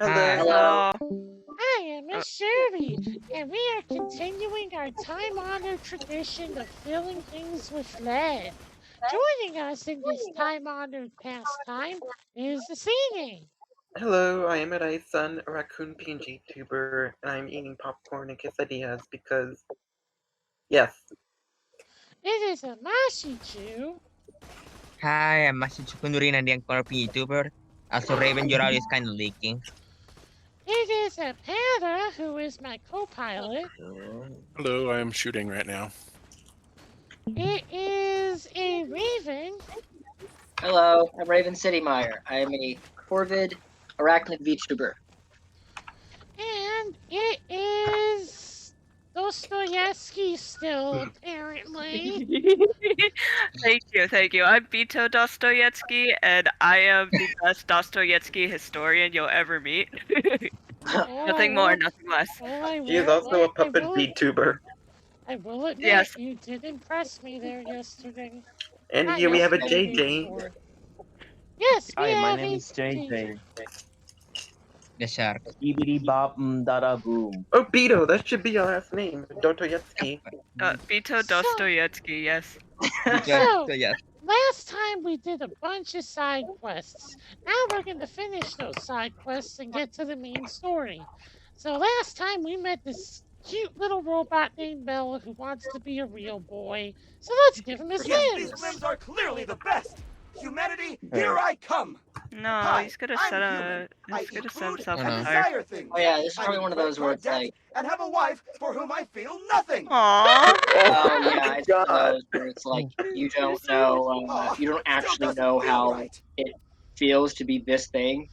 Hello. Hello. I am Miss Shirley, and we are continuing our time-honored tradition of filling things with lead. Joining us in this time-honored pastime is the singing. Hello, I am Adai's son, a raccoon PNG tuber, and I'm eating popcorn and quesadillas because, yes. It is a Mashichu. Hi, I'm Masichu Kunurin and the Corpi YouTuber. Also, Raven, your audio is kind of leaking. It is a Panda, who is my co-pilot. Hello, I am shooting right now. It is a Raven. Hello, I'm Raven Citymeyer. I am a Corvid Arachnid VTuber. And it is Dostoevsky still, apparently. Thank you. I'm Vito Dostoevsky, and I am the best Dostoevsky historian you'll ever meet. Nothing more, nothing less. He is also a puppet VTuber. I will admit, Yes. you did impress me there yesterday. And Not here we have a yesterday, the day JJ. before. Yes, we Hi, my have name a is JJ. The shark. Skibidi bop dada boom. Oh, Beto, that should be your last name, Dostoevsky. Vito Dostoevsky, yes. So, yes. last time we did a bunch of side quests. Now we're going to finish those side quests and get to the main story. So last time we met this cute little robot named Bella who wants to be a real boy. So let's give him his Yes, limbs. these limbs are clearly the best. Humanity, here I come. No, Hi, he's gonna I'm set human. I he's gonna eat set food himself and on fire. desire things. Oh yeah, this is I probably eat one of those bread where for it's debt like, and have a wife for whom I feel nothing. Aww. oh Oh yeah, my it's one of god. those where it's like you don't know, you don't Still actually doesn't know feel how right. it feels to be this thing,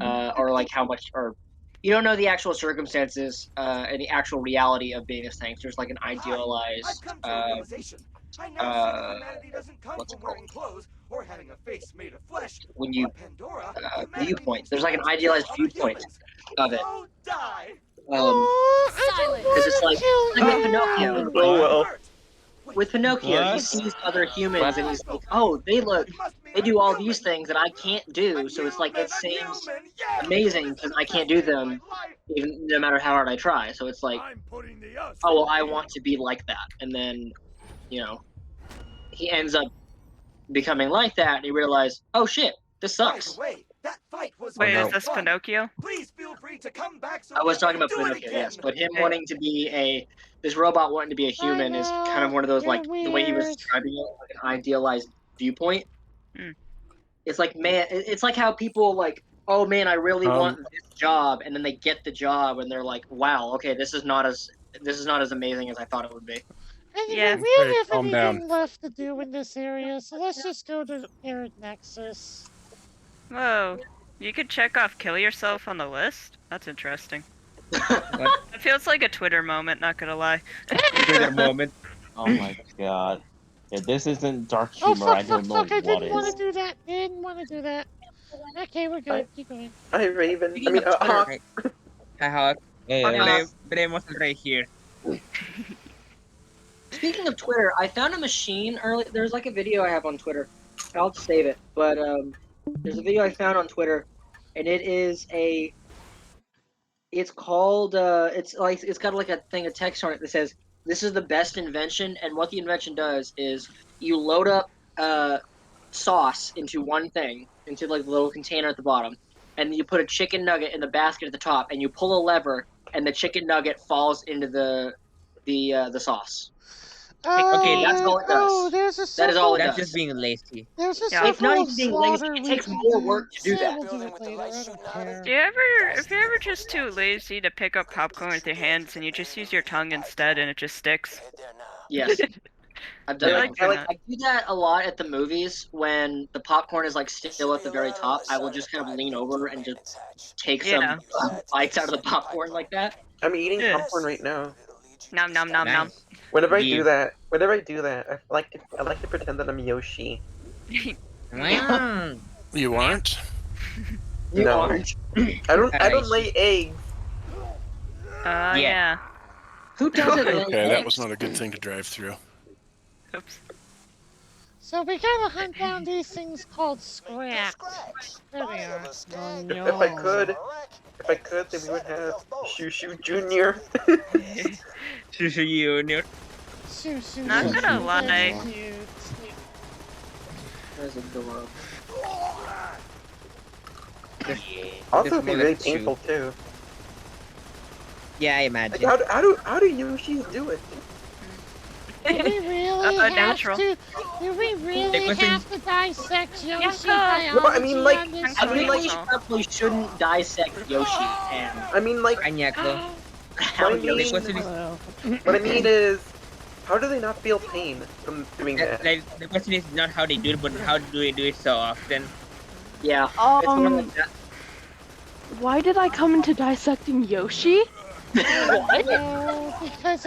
or like how much, or you don't know the actual circumstances and the actual reality of being this thing. So there's like an Hi, I've idealized, come to a realization. I now see that humanity doesn't come what's it from called? wearing clothes or having a face made of flesh. When you On Pandora, humanity viewpoint. needs There's to like an kill idealized other viewpoint humans. of it. So die. Because it's like with Pinocchio, you. Oh well. Hurt. Wait, with Pinocchio, he What? sees other humans and he's like, What? oh, they must mean do I'm all human. these things that I can't do. I'm So it's like, human, it I'm seems human. Yay! amazing This is because the I best can't do day of my them, life. even no matter how hard I try. So it's like, I'm putting the us oh, well, in I me. want to be like that. And then, you know, he ends up becoming like that and he realized, oh shit, this By the sucks. way, that fight was Wait, no. is this fun. Pinocchio? Please feel free to come back so I we was talking can about do it Pinocchio, again. yes, but him Hey. wanting to be this robot wanting to be a human is kind of one of those, You're like, the way he was weird. describing it, like an idealized viewpoint. Hmm. It's like, man, it's like how people like, oh man, I really want this job, and then they get the job, and they're like, wow, okay, this is not as amazing as I thought it would be. Anyway, Yeah. we don't Hey, have calm anything down. left to do in this area, so let's just go to Arid Nexus. Whoa. You could check off kill yourself on the list? That's interesting. What? It feels like a Twitter moment, not gonna lie. Twitter moment. Oh my god. Yeah, this isn't dark Oh, humor. fuck, I don't know fuck, I what didn't want to is. do that. Didn't want to do that. Okay, we're good. Keep going. Hi, Raven. I Speaking mean, of Twitter, Hawk. Hi, Hawk. Uh, Blame was right here. Speaking of Twitter, I found a machine early. There's like a video I have on Twitter. I'll save it, but there's a video I found on Twitter, and it is a. It's called. It's got like a thing of text on it that says, "This is the best invention," and what the invention does is you load up sauce into one thing, into like the little container at the bottom, and then you put a chicken nugget in the basket at the top, and you pull a lever, and the chicken nugget falls into the sauce. Okay, that's all it does. Oh, there's a That is all it That's does. just being lazy. There's a Yeah. It's not circle even of being lazy. slaughter It we takes can more do. work to do Yeah, that. we'll do it later. I don't care. If you're ever just too lazy to pick up popcorn with your hands and you just use your tongue instead and it just sticks? Yes, I've done I that. like- before. I like- I do that a lot at the movies when the popcorn is like still at the very top. I will just kind of lean over and just take Yeah. some bites out of the popcorn like that. I'm eating Yeah. popcorn right now. Nom nom nom nom. Nice. Whenever I Yeah. do that, I like to pretend that I'm Yoshi. Mm. You aren't? You No. aren't. I don't lay eggs. Yeah. Who doesn't lay Okay, that eggs? was not a good thing to drive through. Oops. So we gotta hunt down these things called scraps. There they are. If I could. If I could, then we would have Shushu Jr. Shushu Junior. Shoo, Not shoo, gonna shoo, lie. that's cute. That's adorable. Also, it'd be really painful too. Yeah, I Like, imagine. how do Yoshis do it? Do we really have Natural. to? Do we really question- have to dissect Yoshi Yeah. No, but I biology mean, like- on this I mean, like- we probably shouldn't dissect Yoshi and I mean, like, Kanya ko. how I mean- Yoshi. question is, Well, what I mean is, how do they not feel pain from doing that? like, the question is not how they do it, but how do they do it so often? Yeah. It's more like that. Why did I come into dissecting Yoshi? What? no, because,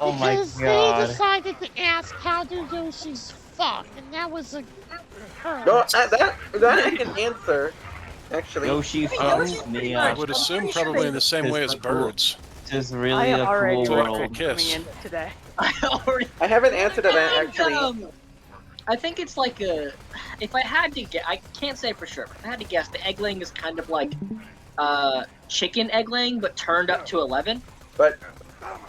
Oh my because they god. decided to ask how do Yoshis fuck, and that was a No, that I can answer. Actually, Yoshi Yoshi fucks me pretty I up. would I'm assume pretty sure probably they- in the same way as birds. It's really a already cool Like a world. kiss. in today. I already. I have an answer to that actually. I think it's like a. If I had to guess, I can't say for sure. But if I had to guess, the egg laying is kind of like chicken egg laying, but turned up to 11. But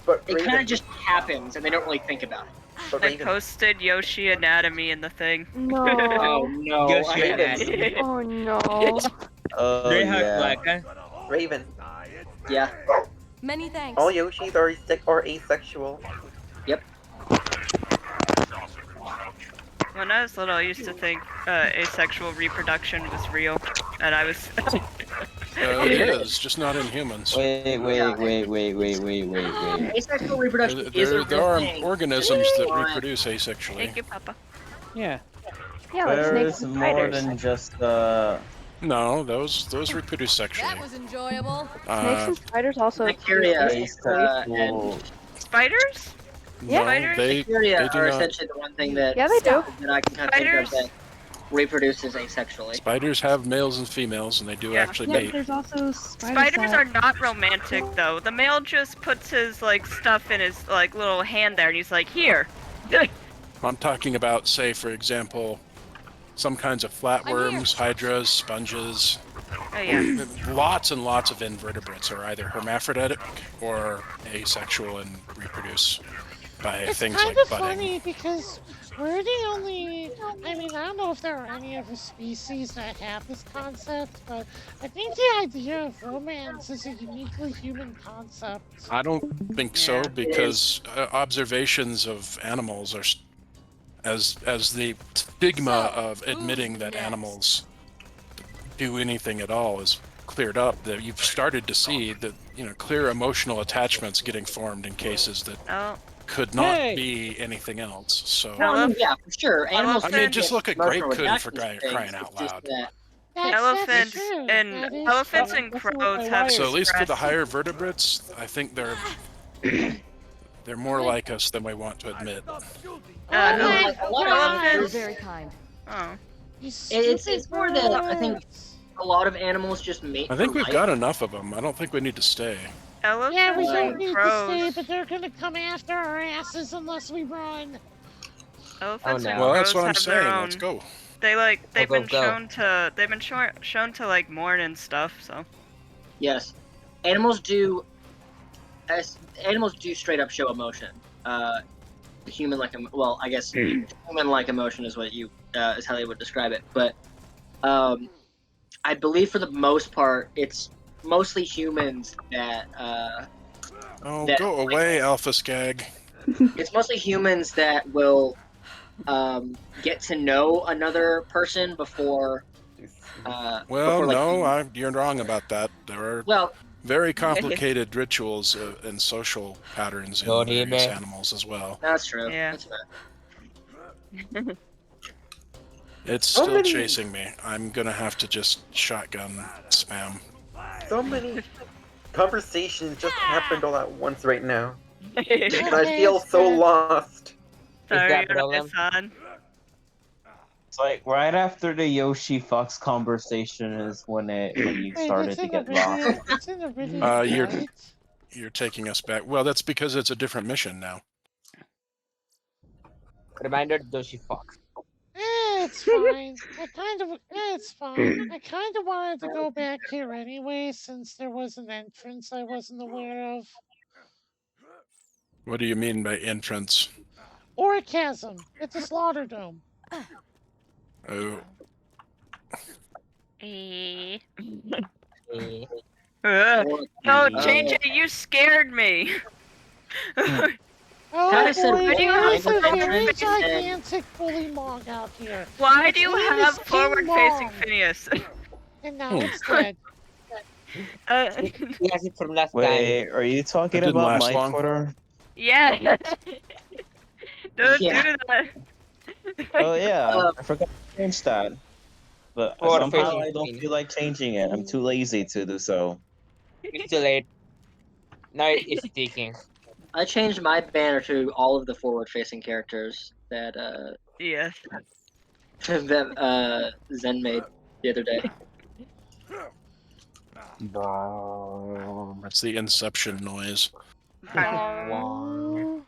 It kind Raven, of just happens, and they don't really think about it. but I Raven, posted Yoshi anatomy in the thing. Oh No. no! Yoshi I haven't- anatomy. Oh no. Oh They have yeah. like Raven. Yeah. Many thanks. All Yoshis are asexual. When I was little, I used to think asexual reproduction was real, and I was. It is, just not in humans. Wait. Asexual reproduction is a There real are thing. organisms that But- reproduce asexually. Thank you, Papa. Yeah, like There snakes is and more spiders. than just No, those reproduce That sexually. was enjoyable. Snakes and spiders also. Bacteria, asexual. and Spiders? Yeah. No, Spiders? they bacteria do are not. essentially the one thing that Yeah, they do. that I can kind of think of Spiders? that reproduces asexually. Spiders have males and females, and they do Yeah. actually Yeah, mate. there's also spiders. Spiders are not romantic though. The male just puts his like stuff in his like little hand there, and he's like, "Here." I'm talking about, say, for example, some kinds of flatworms, hydras, sponges. Oh yeah. Lots and lots of invertebrates are either hermaphroditic or asexual and reproduce by it's things kind like of budding. funny because we're the only. I mean, I don't know if there are any other species that have this concept, but I think the idea of romance is a uniquely human concept. I don't think so Yeah. because observations of animals are as the stigma of admitting that animals do anything at all is cleared up, that you've started to see that clear emotional attachments getting formed in cases that Oh. could not be anything else. So Well, I mean, yeah, for sure. Animals. I mean, just look at emotional Great Coon for attachments crying things, out it's just loud. that- That's Elephants true. and That is elephants true. and crows have. So at least for the expressed- higher vertebrates, I think they're more like us than we want to admit. Oh my my a lot of God. You're animals- very kind. Oh. You It's stupid more that I think birds. a lot of animals just mate. I think for we've life. got enough of them. I don't think we need to stay. Elephants Yeah, we don't and need to crows. stay, but they're gonna come after our asses unless we run. Elephants no. and Well, crows that's what I'm have their saying. own. Let's go. They've Go, been go. shown to like mourn and stuff. So Yes, animals do. Animals do straight up show emotion. Human like well, I guess human like emotion is what you is how they would describe it. But I believe for the most part, it's mostly humans that Oh, that- go away, Alpha Skag. it's mostly humans that will get to know another person before. Well, before, like, no, you're wrong about that. There are Well, very complicated rituals and social patterns in various animals as well. that's true. Yeah. That's fair. It's How still many- chasing me. I'm gonna have to just shotgun spam. So many conversations just happened all at once right now. And I Okay, feel so fair. lost. sorry, that you're problem? son. It's like right after the Yoshi fucks conversation is when you Wait, started it's to in get the lost. video. It's in the video, You're- right? You're taking us back. Well, that's because it's a different mission now. Reminder, though she fucks. It's fine. It's fine. I kind of wanted to go back here anyway, since there was an entrance I wasn't aware of. What do you mean by entrance? Or a chasm. It's a slaughter dome. Oh. Eh. Eh. No, JJ, you scared me. Oh Kinda said boy, what there is a kind of very entrance and- gigantic bully mog out here. Why Its do you name have is King forward-facing Mog, Phineas? and now it's dead. He has it from last time. Wait, are you talking That didn't about last my long. Twitter? Yeah. Don't Yeah. do that. Oh yeah, I forgot to change that. But somehow Forward-facing I don't screen. feel like changing it. I'm too lazy to do so. It's too late. Now it's sticking. I changed my banner to all of the forward-facing characters that Yes. that Zen made the other day. That's the Inception noise. Oh.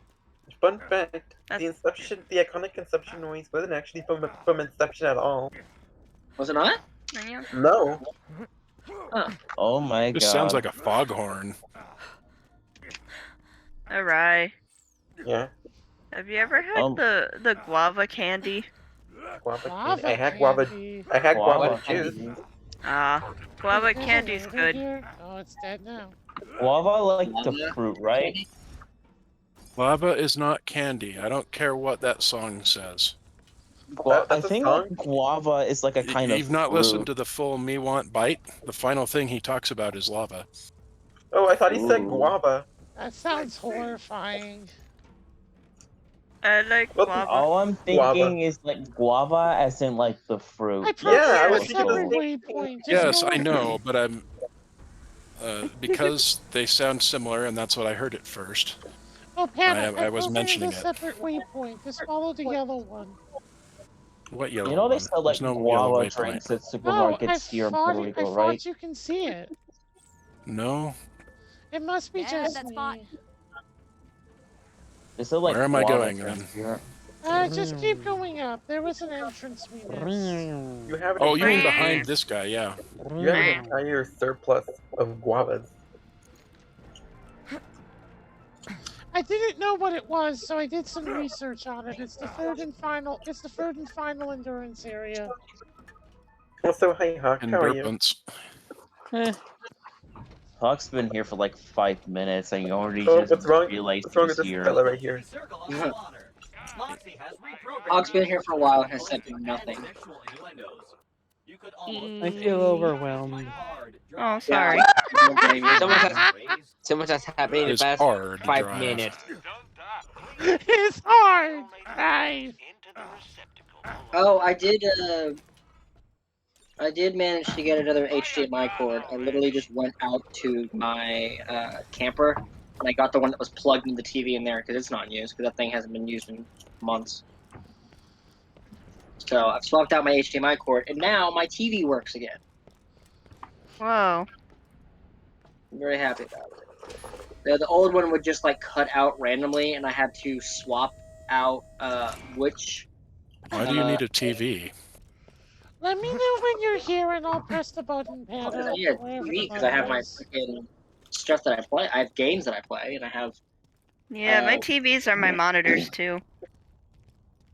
Fun fact: That's- the iconic Inception noise wasn't actually from Inception at all. Was it not? No. Oh my god. This sounds like a foghorn. Alright. Yeah. Have you ever had the guava candy? Guava Guava I had guava. candy. I had guava Guava juice. candy. Guava There's a candy's neighbor good. here. Oh, it's dead now. Guava like the fruit, right? Lava is not candy. I don't care what that song says. I That's a think song? guava is like a kind of You've not fruit. listened to the full Me Want Bite? The final thing he talks about is lava. Oh, I thought he said Ooh. guava. That sounds horrifying. I like Well, guava. All I'm thinking is like guava as in like the fruit. I Yeah, I prefer was a thinking the separate same waypoint. Just Yes, go I with know, me. but I'm because they sound similar, and that's what I heard at first. Oh, Pat, I was mentioning a it. separate waypoint. Just follow the yellow one. What yellow You know they one? sell like There's no yellow guava waypoint. drinks at No, I supermarkets here in Puerto Rico, thought right? you can see it. No. It must be Yeah, just that's me. fine. They sell like Where am I guava going, drinks then? here. Just keep going up. There was an entrance we missed. You have an Oh, you mean entire, behind this guy? Yeah. you have an entire surplus of guavas. I didn't know what it was, so I did some research on it. It's the third and final endurance area. Also, hey Hawk, how are you? Endurance. Hawk's been here for like 5 minutes and you already Oh, just what's wrong? realized What's wrong he's with this here. fella right here? Hawk's been here for a while and has said nothing. I feel overwhelmed. Oh, sorry. So much has happened in the It's past hard to 5 drive. minutes. It's hard, right? Oh, I did manage to get another HDMI cord. I literally just went out to my camper and I got the one that was plugged into the TV in there because it's not in use because that thing hasn't been used in months. So I've swapped out my HDMI cord and now my TV works again. Whoa. I'm very happy about it. The old one would just like cut out randomly and I had to swap out which. Why do you need a TV? Let me know when you're here and I'll press the button, Pat. Yeah, TV because I have my freaking stuff that I play. I have games that I play and I have. Yeah, my TVs are my monitors too.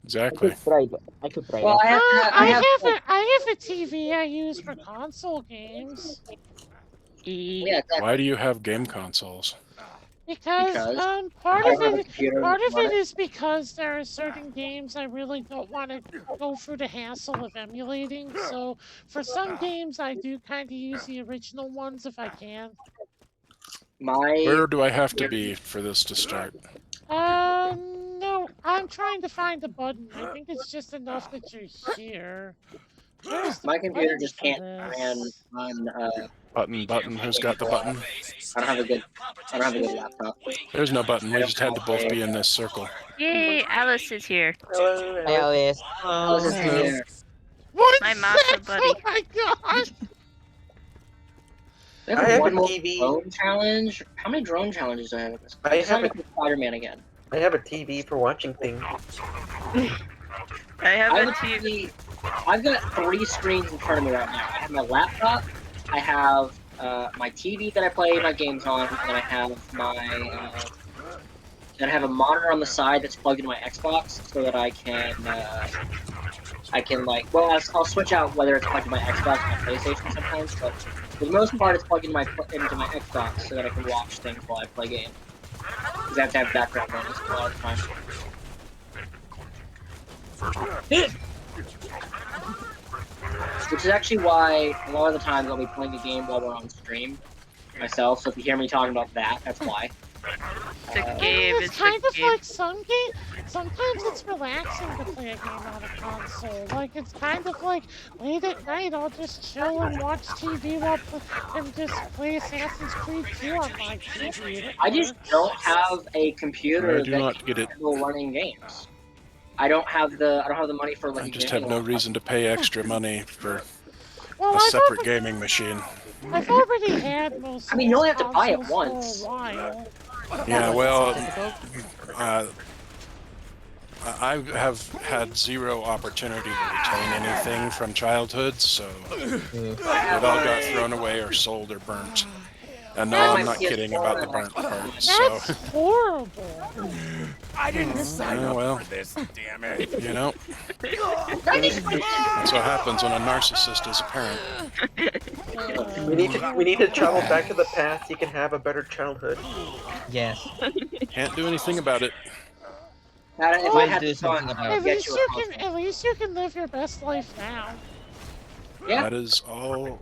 Exactly. I could try Well, that. I have I have a TV I use for console games. yeah, exactly. Why do you have game consoles? Because part I of have a it computer on it. is because there are certain games I really don't want to go through the hassle of emulating. So for some games I do kind of use the original ones if I can. Where do I have to be for this to start? No, I'm trying to find the button. I think it's just enough that you're here. Where's the My computer button just for can't this? run on. Button. Who's got the button? I don't have a good laptop. There's no button. We just had to both be in this circle. Yay, Alice is here. Hello, Hi, Alice. Alice is here. What's My matcha that? buddy. Oh my gosh! They I have have one a more TV. drone challenge. How many drone challenges do I have in this? I It's have not like Spider-Man again. I have a TV for watching things. I have I a have a TV. TV. I've got 3 screens in front of me right now. I have my laptop, I have my TV that I play my games on, and I have a monitor on the side that's plugged into my Xbox so that I can I'll switch out whether it's plugged into my Xbox or my PlayStation sometimes, but for the most part, it's plugged into my Xbox so that I can watch things while I play games. Because I have to have background noise a lot of the time. Which is actually why a lot of the times I'll be playing a game while we're on stream myself. So if you hear me talking about that, that's why. It's kind of like sometimes it's relaxing to play a game on a console. Like, it's kind of like late at night, I'll just chill and watch TV and just play Assassin's Creed 2 on my TV. I just don't have a computer I do not get it. capable of running games. I don't have the money for like. I just have no reason to pay extra money for Well, a separate gaming machine. I've already had most. I mean, you only have to buy it once. once. For a while. Yeah, well, I have had zero opportunity to retain anything from childhood, so it all got thrown away or sold or burnt. And no, I'm not kidding about the burnt part. That's horrible. I didn't sign up for this, damn it. You know, that's what happens when a narcissist is a parent. We need to travel back to the past so you can have a better childhood. Yes. Can't do anything about it. At least you can live your best life now. Yeah. That is all.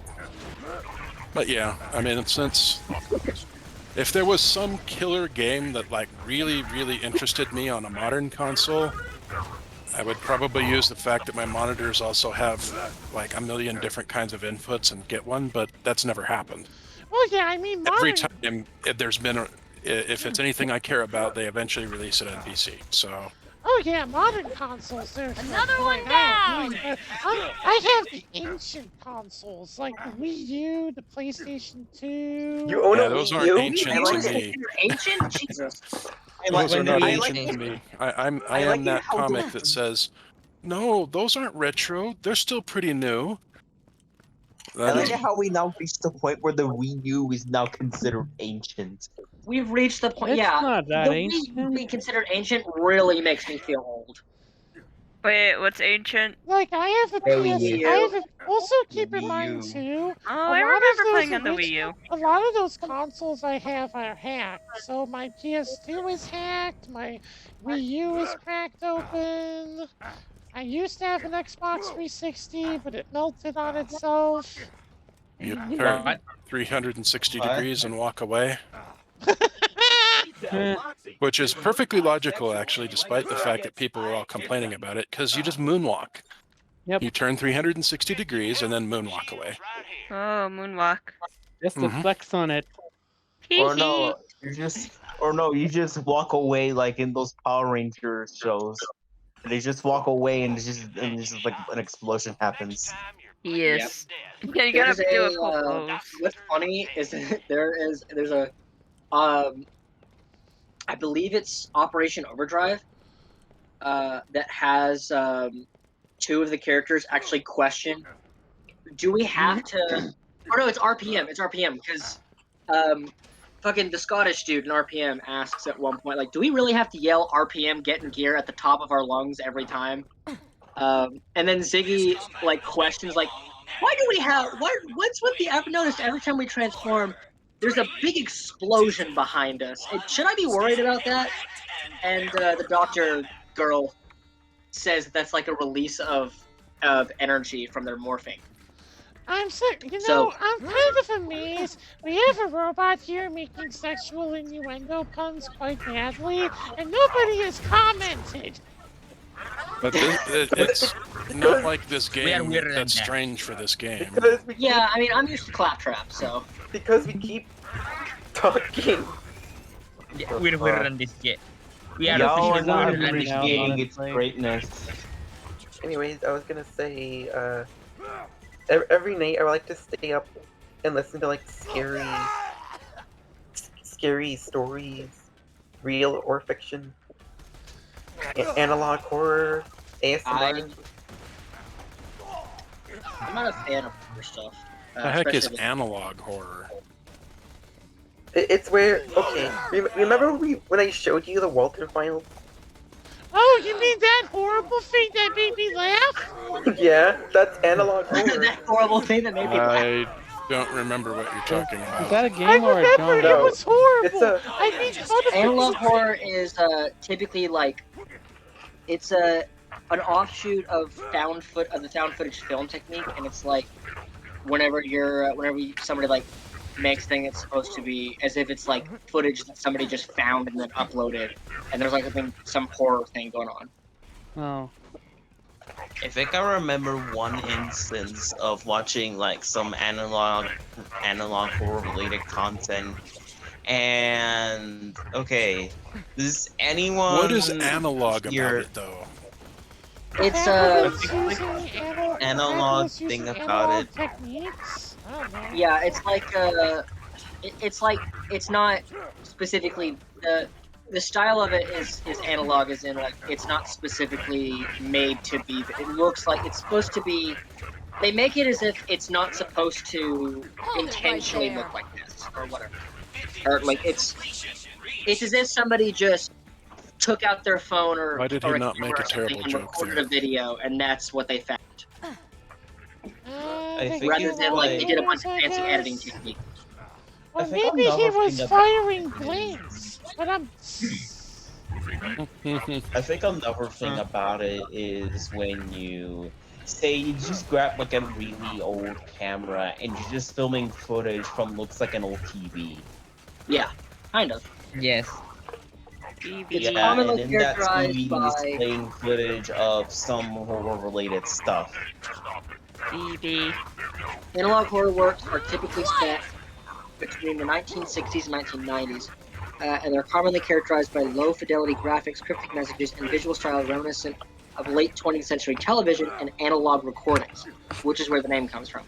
But yeah, I mean, if there was some killer game that like really interested me on a modern console, I would probably use the fact that my monitors also have like a million different kinds of inputs and get one, but that's never happened. Well, yeah, I mean, Every time there's been if it's anything I care about, they eventually release it on PC. So. Oh yeah, modern consoles. There's another one down. I have the ancient consoles like the Wii U, the PlayStation 2. You own those aren't ancient to me. Ancient? Jesus. Those are not ancient to me. I am that comic that says, no, those aren't retro. They're still pretty new. I like how we now reached the point where the Wii U is now considered ancient. We've reached the point. It's yeah, not that the ancient. Wii being considered ancient really makes me feel old. Wait, what's ancient? Like I have a PS. Also keep in mind too. Oh, I remember playing on the Wii U. A lot of those consoles I have are hacked. So my PS2 is hacked. My Wii U is cracked open. I used to have an Xbox 360, but it melted on itself. You turn 360 degrees and walk away. Which is perfectly logical, actually, despite the fact that people were all complaining about it, because you just moonwalk. Yep. You turn 360 degrees and then moonwalk away. Oh, moonwalk. Just to flex on it. Or no, you just walk away like in those Power Ranger shows. They just walk away and it's just like an explosion happens. Yes. Yeah, you gotta do a cool pose. What's funny is that there's a I believe it's Operation Overdrive that has 2 of the characters actually question, do we have to? Or no, it's RPM. It's RPM because fucking the Scottish dude in RPM asks at one point, like, do we really have to yell RPM get in gear at the top of our lungs every time? And then Ziggy like questions like, why do we have what's with the I've noticed every time we transform there's a big explosion behind us. Should I be worried about that? And the doctor girl says that's like a release of energy from their morphing. I'm sick. I'm kind of amazed. We have a robot here making sexual innuendo puns quite badly, and nobody has commented. But it's not like this game that's strange for this game. Yeah, I mean, I'm used to claptrap, so. Because we keep talking. Yeah, we're on this game. We are Y'all officially are not on this game. appreciating its greatness. Anyways, I was gonna say, every night I like to stay up and listen to like scary stories, real or fiction, analog horror, ASMR. I'm not a fan of horror stuff. The heck is especially analog horror? It's where, okay, remember when I showed you the Walter files? Oh, you mean that horrible thing that made me laugh? Yeah, that's analog horror. that horrible thing that made me laugh. I don't remember what you're talking Is about. that a I game or a remember genre? it No, was horrible. it's a- I made fun of Analog it. horror is typically like it's an offshoot of the found footage film technique, and it's like whenever somebody like makes thing it's supposed to be as if it's like footage that somebody just found and then uploaded, and there's like some horror thing going on. Oh. I think I remember one instance of watching like some analog horror related content. And okay, does anyone What is analog here- about it, though? It's analog thing about it. Techniques. I don't know. Yeah, it's like it's not specifically the style of it is analog, as in like it's not specifically made to be. It looks like it's supposed to be. They make it as if it's not supposed to intentionally look like this or whatever, or like it's as if somebody just took out their phone or Why did he or not make a something terrible and joke recorded there? a video, and that's what they found. I think Rather it's than like they did a bunch of I fancy guess. editing techniques. Or I think maybe he another was thing about- firing blanks. But I'm. I think another thing about it is when you say you just grab like a really old camera and you're just filming footage from looks like an old TV. Yeah, kind of. Yes. It's Yeah, commonly and in that characterized TV by is playing footage of some horror-related stuff. BB. analog horror works are typically set between the 1960s and 1990s, and they're commonly characterized by low-fidelity graphics, cryptic messages, and visual style reminiscent of late 20th century television and analog recordings, which is where the name comes from.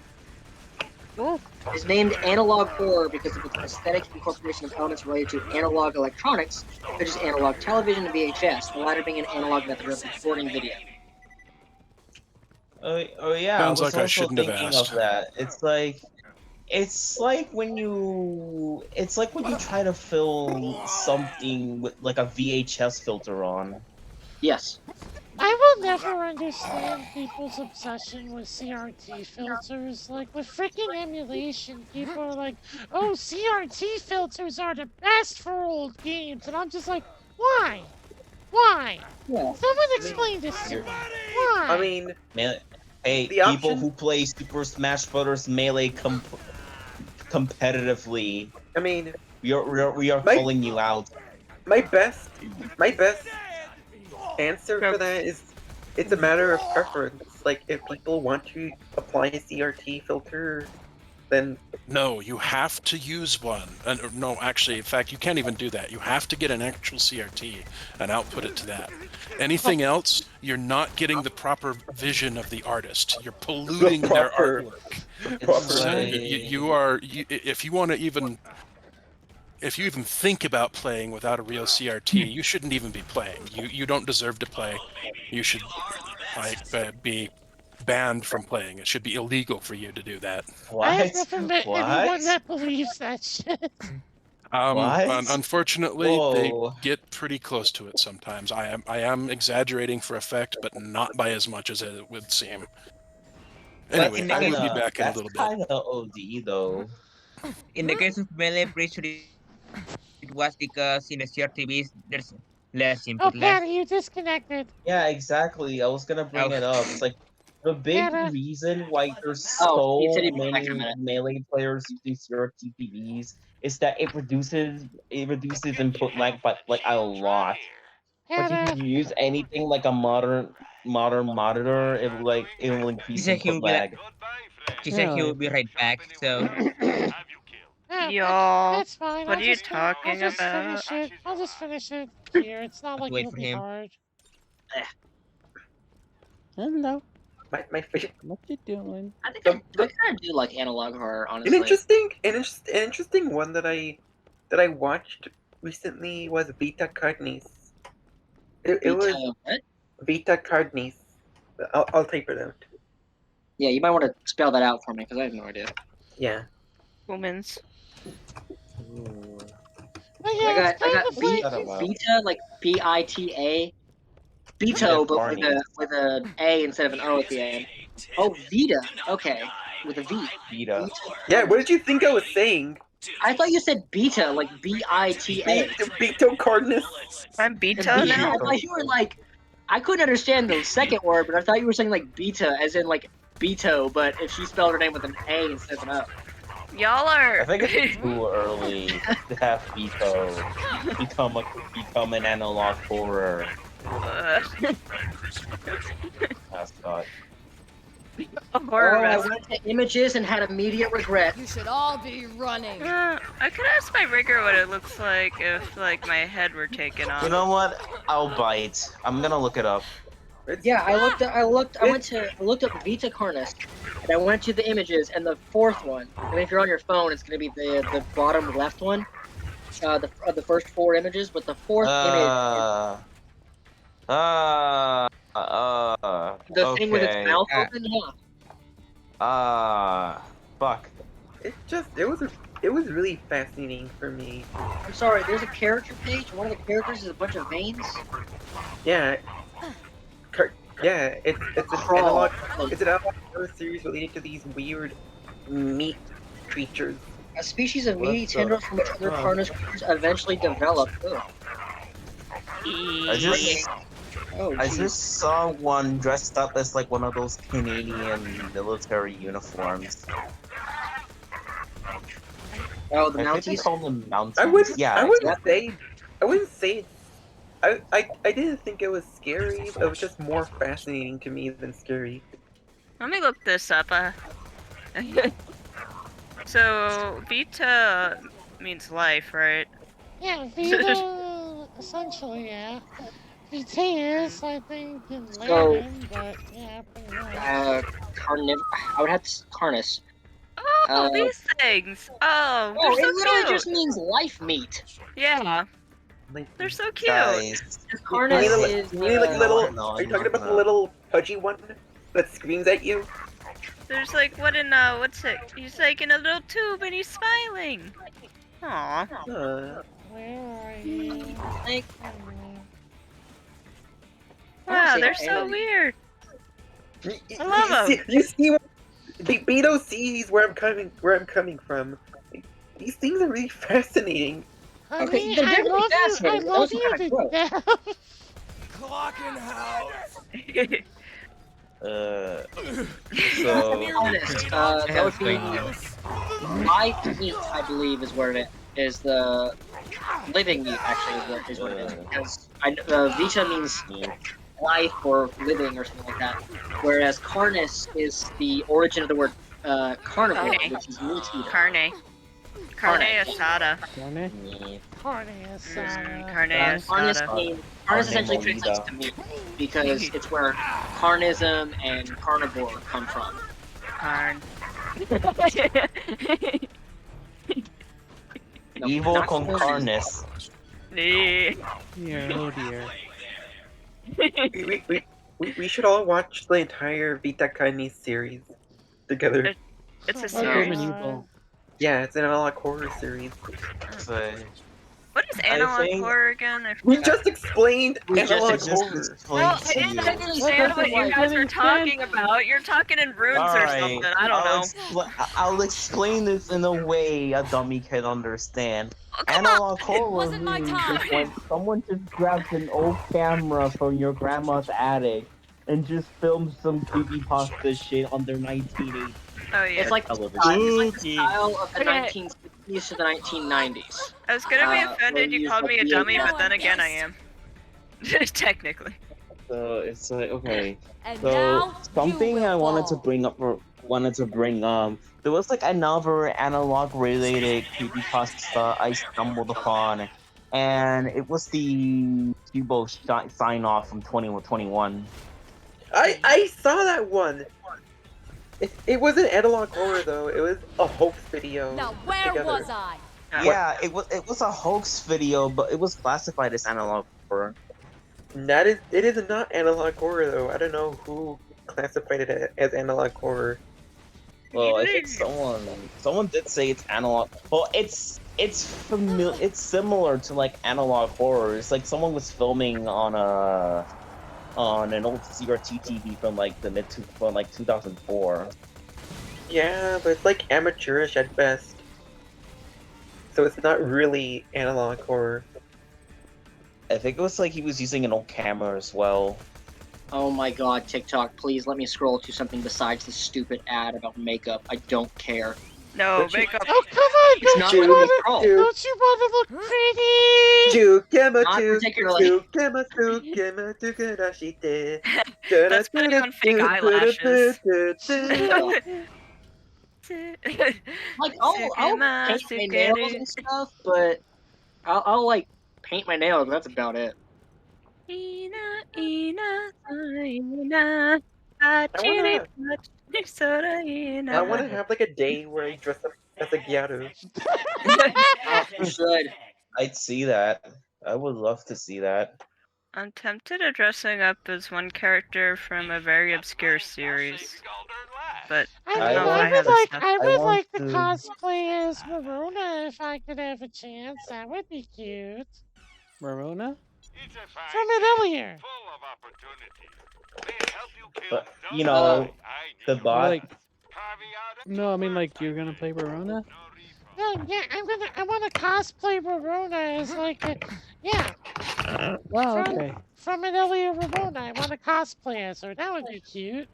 It's named analog horror because of its aesthetic incorporation of elements related to analog electronics, such as analog television and VHS, the latter being an analog method of recording video. Oh yeah, Sounds I was like I also shouldn't have thinking asked. of that. It's like when you try to film something with like a VHS filter on. Yes. I will never understand people's obsession with CRT filters. Like, with freaking emulation, people are like, oh, CRT filters are the best for old games. And I'm just like, why? Why? Yeah. Someone explain this to me. Why? I mean, Hey, The people option- who play Super Smash Bros. Melee competitively, I mean, we are My- calling you out. my best answer for that is it's a matter of preference. Like, if people want to apply a CRT filter, then No, you have to use one. No, actually, in fact, you can't even do that. You have to get an actual CRT and output it to that. Anything else, you're not getting the proper vision of the artist. You're polluting their proper- artwork. proper- So if you want to even, if you even think about playing without a real CRT, you shouldn't even be playing. You don't deserve to play. You should be banned from playing. It should be illegal for you to do that. I have never met anyone What? that believes that shit. What? Unfortunately, Whoa. they get pretty close to it sometimes. I am exaggerating for effect, but not by as much as it would seem. Anyway, in the I will case- be back in a That's little bit. kind of OD though. In the case of Melee, pretty sure it was because in the CRTVs there's less Oh, input, less. Patty, you disconnected. Yeah, exactly. I was gonna bring Oh. it up. It's like the big Hannah. reason why there's Oh, you so said you'd be back in a many minute. melee players using CRT TVs is that it reduces input lag by like a lot. Like Hannah. if you use anything like a modern monitor, it will increase said he input will be like- lag. She said he will be right back, so Yeah, Y'all, that's fine. what I'll are you just talking I'll just about? Finish it. I'll just finish it here. It's not like Wait it'll for be him. hard. Hello. my favorite. What you doing? I think I kind of do like analog horror, An honestly. interesting one that I watched recently was Vita Carnis. It was What? Vita Carnis. I'll type it out. Yeah, you might want to spell that out for me because I have no idea. Yeah. Humans. But yeah, it's I kind got of like beta, like BITA, Beto, but with a A instead of an O at the end. Oh, Vita. Okay, with a V. Vita. Yeah, what did you think I was saying? I thought you said beta, like BITA. Beto Cardinus. I'm beta now. I thought you were like, I couldn't understand the second word, but I thought you were saying like beta, as in like Beto, but if she spelled her name with an A instead of an O. Y'all are. I think it's too early to have Vito become an analog horror mascot. I went to images and had immediate regret. You should all be running. I could ask my rigger what it looks like if, like, my head were taken off. You know what? I'll bite. I'm gonna look it up. Yeah, I looked up Vita Carnus, and I went to the images, and the fourth one, and if you're on your phone, it's gonna be the bottom left one, the first 4 images, but the fourth image. The thing with its mouth open, yeah. Fuck. It was really fascinating for me. I'm sorry, there's a character page. One of the characters is a bunch of veins. Yeah. It's an analog. It's an analog horror series related to these weird meat creatures. A species of meaty tendrils from which other carnivores eventually develop. I just saw one dressed up as like one of those Canadian military uniforms. Oh, the I think they Mounties? call them Mounties. I wouldn't say. I didn't think it was scary. It was just more fascinating to me than scary. Let me look this up. So, Vita means life, right? Yeah, Vita, essentially, yeah. Vitaeus, I think, in Latin, but yeah, pretty much. I would have to Carnus. Oh, these things! Oh, they're so it literally cute! just means life meat. Yeah. They're so cute! Guys. Carnus is you mean like little? No, Are you talking about the little pudgy one that screams at you? There's like, what's it? He's like in a little tube and he's smiling! Aww. Where are you? Wow, they're so weird! I love them! You see, Beto sees where I'm coming from. These things are really fascinating. Honey, I love you to death. Clocking house. So Honest, that would be live meat, I believe, is where it is. The living meat actually is what it is. Because Vita means life or living or something like that. Whereas Carnus is the origin of the word carnivore, which is meat eater. Carne. Carne asada. Carne asada. Carne asada. Carnus essentially translates to meat because it's where carnism and carnivore come from. Carn. Evil con carnes. Yeah, oh dear. We should all watch the entire Vita Carne series together. It's a Good series. evil. Yeah, it's an analog horror series. What is analog horror again? We just explained analog just horror. explained Well, I to didn't you. understand what you guys were talking about. You're talking in runes or something. I don't know. I'll explain this in a way a dummy can understand. Oh, come Analog on. horror wasn't my means time. is when someone just grabs an old camera from your grandma's attic and just films some creepypasta shit on their 1980s. Oh yeah. It's like the style of the 1960s to the 1990s. I was gonna be offended where you you called use, me a like, dummy, VHS. but then again I am. Technically. So it's like okay. And So now something you I will wanted to fall. bring there was like another analog related creepypasta I stumbled upon, and it was the Cubo sign off from 21. I saw that one. It wasn't analog horror though. It was a hoax video. Now where together. was I? Yeah, it was a hoax video, but it was classified as analog horror. It is not analog horror though. I don't know who classified it as analog horror. Well, I think someone did say it's analog. Well, it's familiar. It's similar to like analog horror. It's like someone was filming on an old CRT TV from like from like 2004. Yeah, but it's like amateurish at best. So it's not really analog horror. I think it was like he was using an old camera as well. Oh my god, TikTok, please let me scroll to something besides the stupid ad about makeup. I don't care. No, makeup. Oh, come on! It's not letting me scroll. Don't you want to look pretty? Not particularly. That's putting on fake eyelashes. Like, I'll paint my nails and stuff, but I'll like paint my nails, and that's about it. I want to have like a day where I dress up as a Gyaru. Oh, you should. I'd see that. I would love to see that. I'm tempted at dressing up as one character from a very obscure series, but I don't know if I have the stuff. I would want like to to- cosplay as Marona if I could have a chance. That would be cute. Marona? From But you know, the bot. Like, no, I mean like you're gonna play Marona? No, yeah, I want to cosplay Marona as like a, yeah. Wow, okay. From Adelia Ramona, I want to cosplay as her. That would be cute.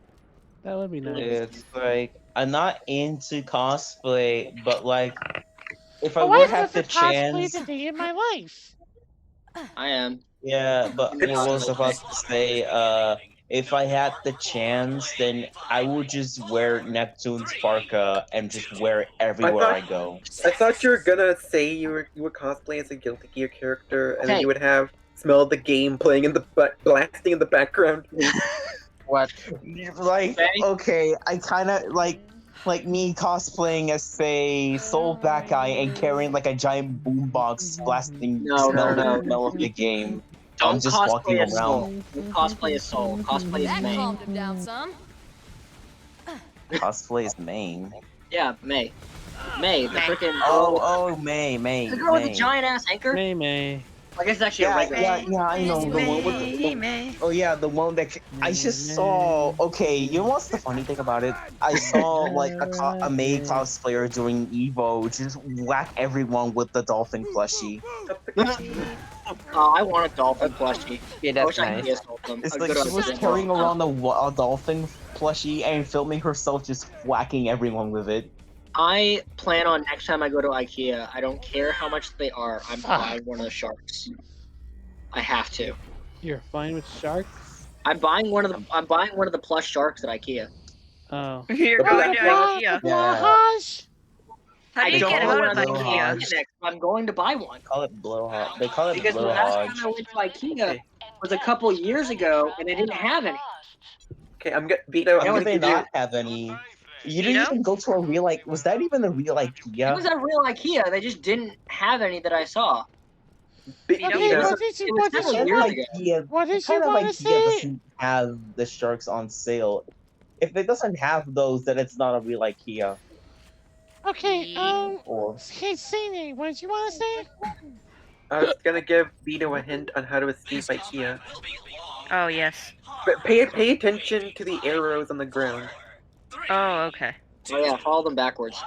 That would be nice. It's like I'm not into cosplay, but like if I Oh, would I've have the never cosplayed chance. a day in my life. I am. Yeah, but I was about to say, if I had the chance, then I would just wear Neptune's parka and just wear it everywhere I go. I thought you were gonna say you would cosplay as a Guilty Gear character, and then Hey. you would have Smell the Game playing in the blasting in the background. What? Like, okay, I kind of like me cosplaying as say Soul Back Guy and carrying like a giant boombox blasting No, smell of the game. I'm Don't just cosplay walking as Soul. around. Don't cosplay as Soul. Cosplay as That May. calmed him down some. Cosplay as Maine. Yeah, May. May, the freaking Oh, May. the girl with the giant ass anchor. May. I guess it's actually a regular. Yeah, I know the one with the. Oh yeah, the one that I just saw. Okay, you know what's the funny thing about it? I saw like a May cosplayer doing Evo just whack everyone with the dolphin plushie. Oh, I want a dolphin plushie. Yeah, I that's wish I could nice. assault them. It's I'd like go to she was a- carrying around a dolphin plushie and filming herself just whacking everyone with it. I plan on next time I go to IKEA. I don't care how much they are. I'm buying one of the sharks. I have to. You're fine with sharks? I'm buying one of the plush sharks at IKEA. Oh. You're going to IKEA. Yeah. How do you don't get know out when of I'm going to IKEA? IKEA next, but I'm going to buy one. They call it blowhog. They call it Because the last time I blowhog. went to IKEA was a couple years ago, and they didn't have any. Okay, Vito, How I'm would gonna they give you. not have any? You didn't even go to a real was that even a real It IKEA? was a real IKEA. They just didn't have any that I saw. Okay, Vito, what did you want to several say? years ago. IKEA, What did you kind of want to IKEA say? doesn't have the sharks on sale. If it doesn't have those, then it's not a real IKEA. Okay, Or hey, Sini, what did you want to say? I was gonna give Vito a hint on how to escape IKEA. Oh, yes. But pay attention to the arrows on the ground. Oh, okay. Oh yeah, follow them backwards.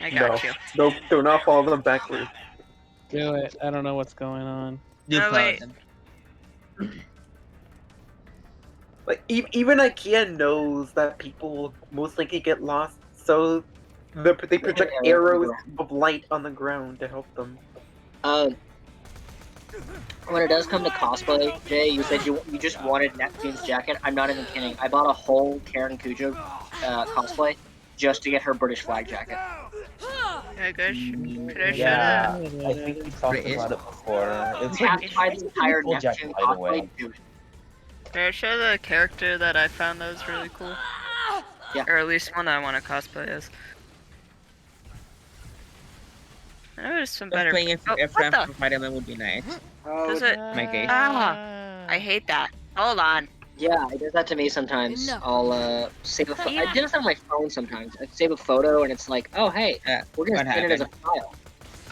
I got you. No, do not follow them backwards. Do it. I don't know what's going on. No, wait. Like even IKEA knows that people will most likely get lost, so they project arrows of light on the ground to help them. When it does come to cosplay, Jay, you said you just wanted Neptune's jacket. I'm not even kidding. I bought a whole Karen Kujo cosplay just to get her British flag jacket. I guess yeah, I think we talked about it before. It's You have like to buy the entire full jacket, Neptune by the way. cosplay, dude. Can I show the character that I found that was really cool? Yeah. Or at least one I want to cosplay as. I know there's some better. Playing Oh, if what the? Spider-Man would be nice. Does it? My case. I hate that. Hold on. Yeah, it does that to me sometimes. Enough. I'll save a photo. Yeah. I do this on my phone sometimes. I save a photo and it's like, oh hey, we're gonna What send it as a happened? file.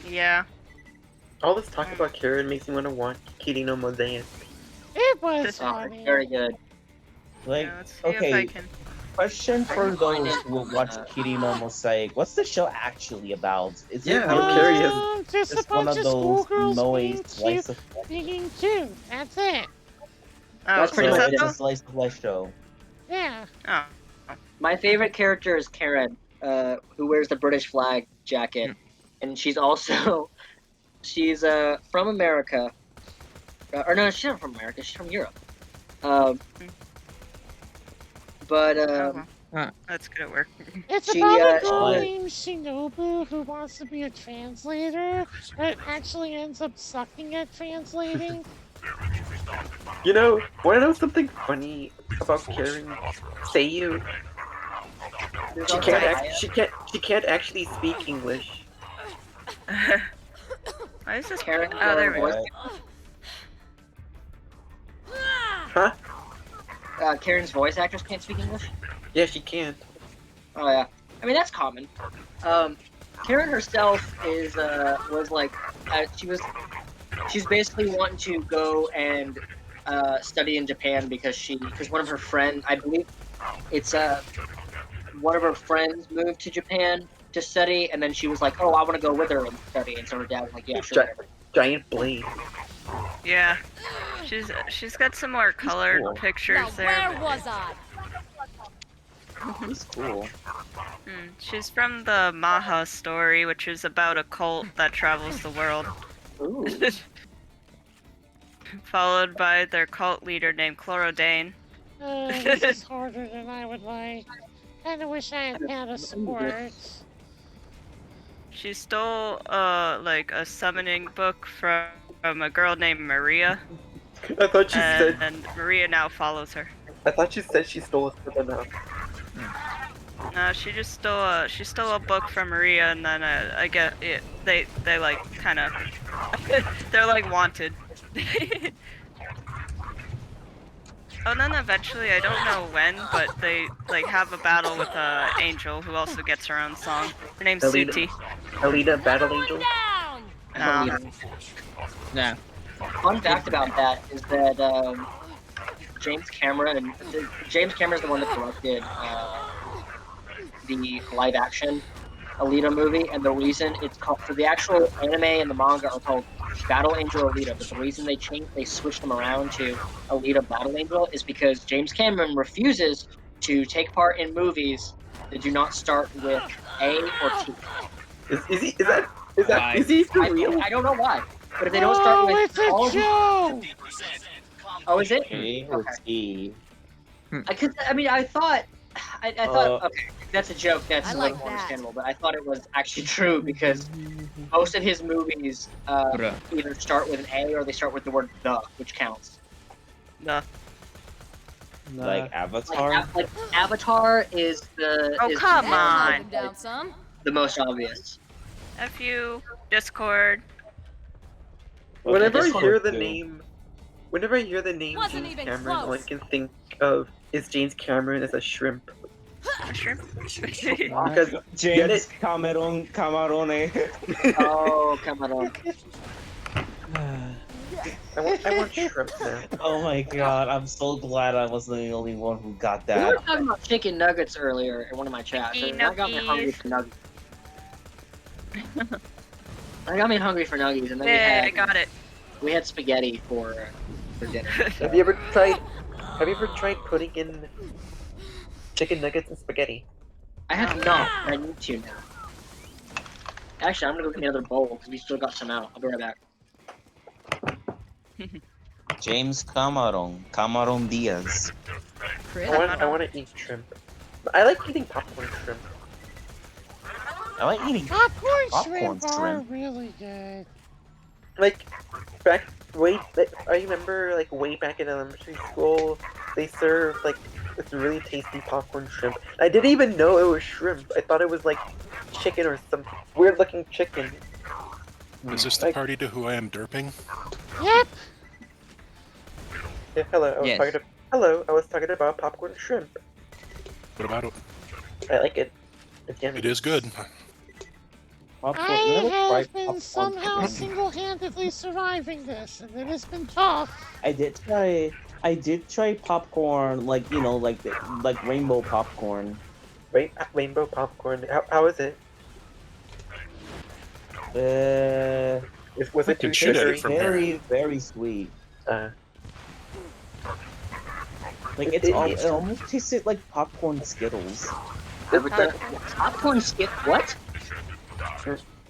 Yeah. All this talk about Karen makes me want to watch Kitty no Mosaic. It was This- Oh, funny. it's very good. Like, Yeah, let's see if I okay, can. question for can find those it, who will watch Kitty no Mosaic. What's the show actually about? Is Yeah, it I'm really curious. Just a just one bunch of of those schoolgirls moe being slice cute, of being cute. That's it. Oh, That's pretty is so much that it's a the? slice of life show. Yeah. Oh. My favorite character is Karen, who wears the British flag jacket, and she's also she's from America, or no, she's not from America. She's from Europe. But Oh well. That's good at work. It's She, about a she girl was- named Shinobu who wants to be a translator, but actually ends up sucking at translating. You know, wanna know something funny about Karen? Seiyu. there's She also can't Aya. she can't actually speak English. Why is this? Karen, Oh, there we go. voice, Huh? Karen's voice actress can't speak English. Yeah, she can't. Oh yeah, I mean that's common. Karen herself is was like she's basically wanting to go and study in Japan because one of her friends, I believe it's one of her friends moved to Japan to study, and then she was like, oh, I want to go with her and study, and so her dad was like, yeah, sure, whatever. Giant blade. Yeah. She's got some more colored cool. pictures Now there. where but- was I? He's cool. She's from the Maha story, which is about a cult that travels the world. Ooh. Followed by their cult leader named Chlorodane. This is harder than I would like. Kinda wish I had had a support. She stole like a summoning book from a girl named Maria, I thought she said and Maria now follows her. I thought she said she stole it from them. No, she just stole a book from Maria, and then I get it. They like kind of they're like wanted. Oh, and then eventually, I don't know when, but they like have a battle with Angel, who also gets her own song. Her name's Alita. Suti. Alita, Battle Angel. Down! No. Fun fact about that is that James Cameron is the one that directed the live action Alita movie, and the reason it's called, for the actual anime and the manga are called Battle Angel Alita, but the reason they switched them around to Alita Battle Angel is because James Cameron refuses to take part in movies that do not start with A or T. Is he for real? I don't know why, but if they don't start with it's a all joke! oh, is it? A or T. I thought, okay, that's a joke. That's I a like little more that. understandable, but I thought it was actually true because most of his movies either start with an A or they start with the word "the," which counts. No. Like Avatar? Like Avatar is the Oh, is come the- on. Calm down some. the most obvious. F you, Discord. Whenever I this one hear the too. name, whenever I hear the name Wasn't James even Cameron, all I close. can think of is James Cameron as a shrimp. A shrimp. Because James Cameron Camarone. Oh, come on. I want shrimp now. Oh my god, I'm so glad I wasn't the only one who got We were that. talking about chicken nuggets earlier in one of my chats. Chicken And that got me hungry for nuggets. That got me hungry for nuggets, and then Yeah, I got it. we had spaghetti for dinner. Have you ever tried putting in chicken nuggets and spaghetti? I have not. But I need to now. Actually, I'm gonna go get me another bowl because we still got some out. I'll be right back. James Cameron Diaz. Chris? I want to eat shrimp. I like eating popcorn shrimp. I like eating Popcorn popcorn shrimp are shrimp. really good. Like I remember like way back in elementary school, they served like this really tasty popcorn shrimp. I didn't even know it was shrimp. I thought it was like chicken or some weird looking chicken. Is this the party to who I am derping? Yep. Yeah, hello. I was Yes. talking to Hello, I was talking about popcorn shrimp. What about it? I like it. It's yummy. It is good. Popcorn. You I never tried have been popcorn somehow chicken? single-handedly surviving this, and it has been tough. I did try. I did try popcorn, like like rainbow popcorn. Rainbow popcorn. How is it? Was I it too could shoot at it sugary? from here. Very, very sweet. Like It it almost tasted like popcorn Skittles. Popcorn skip. What?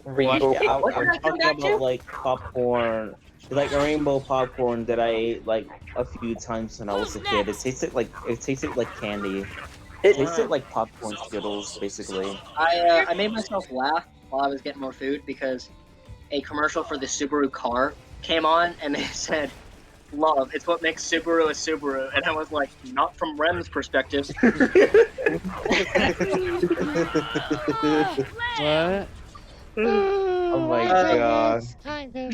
Rainbow Yeah, What did popcorn. I I'm come talking back about to? like popcorn, like a rainbow popcorn that I ate like a few times when I was a kid. It tasted like candy. It tasted like popcorn Skittles, basically. I made myself laugh while I was getting more food because a commercial for the Subaru car came on and they said, "Love, it's what makes Subaru a Subaru," and I was like, "Not from Rem's perspective." What? Oh my I think god. it's kind of.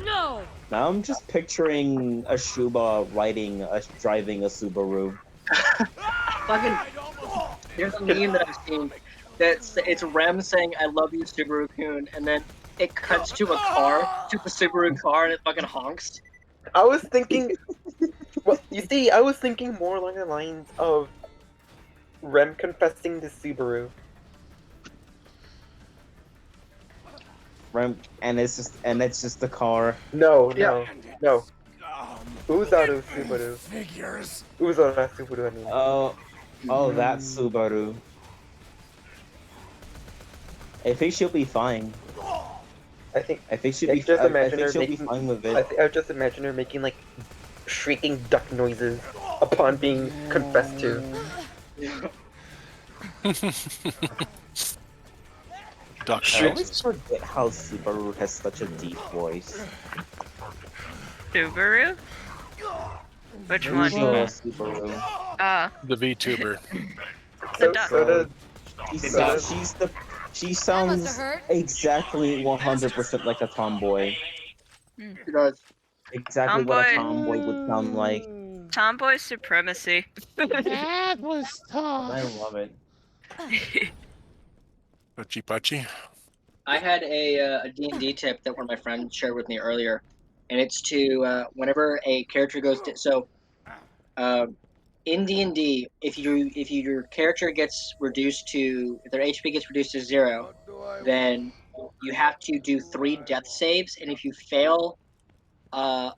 No. Now I'm just picturing a Shuba driving a Subaru. Fucking, there's a meme that I've seen that's it's Rem saying "I love you, Subaru-kun," and then it cuts to a car, to the Subaru car, and it fucking honks. I was thinking. Well, you see, I was thinking more along the lines of Rem confessing to Subaru. And it's just the car. No. Get Uzaru Subaru. figures. Uzora Subaru, I mean. Oh, that's Subaru. I think she'll be fine. I think she'll I be. just I imagine think her she'll be making. fine with it. I just imagine her making like shrieking duck noises upon being confessed to. Duck I always noises. forget how Subaru has such a deep voice. Subaru? Which one? Subaru. The VTuber. The duck. She sounds exactly 100% like a tomboy. She does. Exactly what a Tomboy. tomboy would sound like. Tomboy supremacy. That was tough. I love it. Puchy puchy. I had a D&D tip that one of my friends shared with me earlier, and it's to whenever a character goes to in D&D, if your character gets reduced to if their HP gets reduced to 0, then you have to do 3 death saves, and if you fail the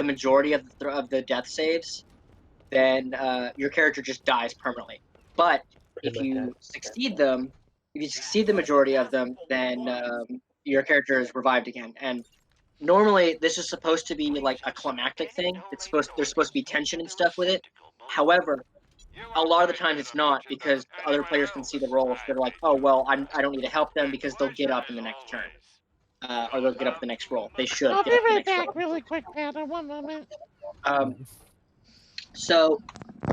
majority of the death saves, then your character just dies permanently. But if you succeed the majority of them, then your character is revived again. And normally, this is supposed to be like a climactic thing. There's supposed to be tension and stuff with it. However, a lot of the times it's not because other players can see the roll. So they're like, oh well, I don't need to help them because they'll get up in the next turn, or they'll get up in the next roll. They should I'll get be up in the right next back, roll. really quick, Panda. One moment. So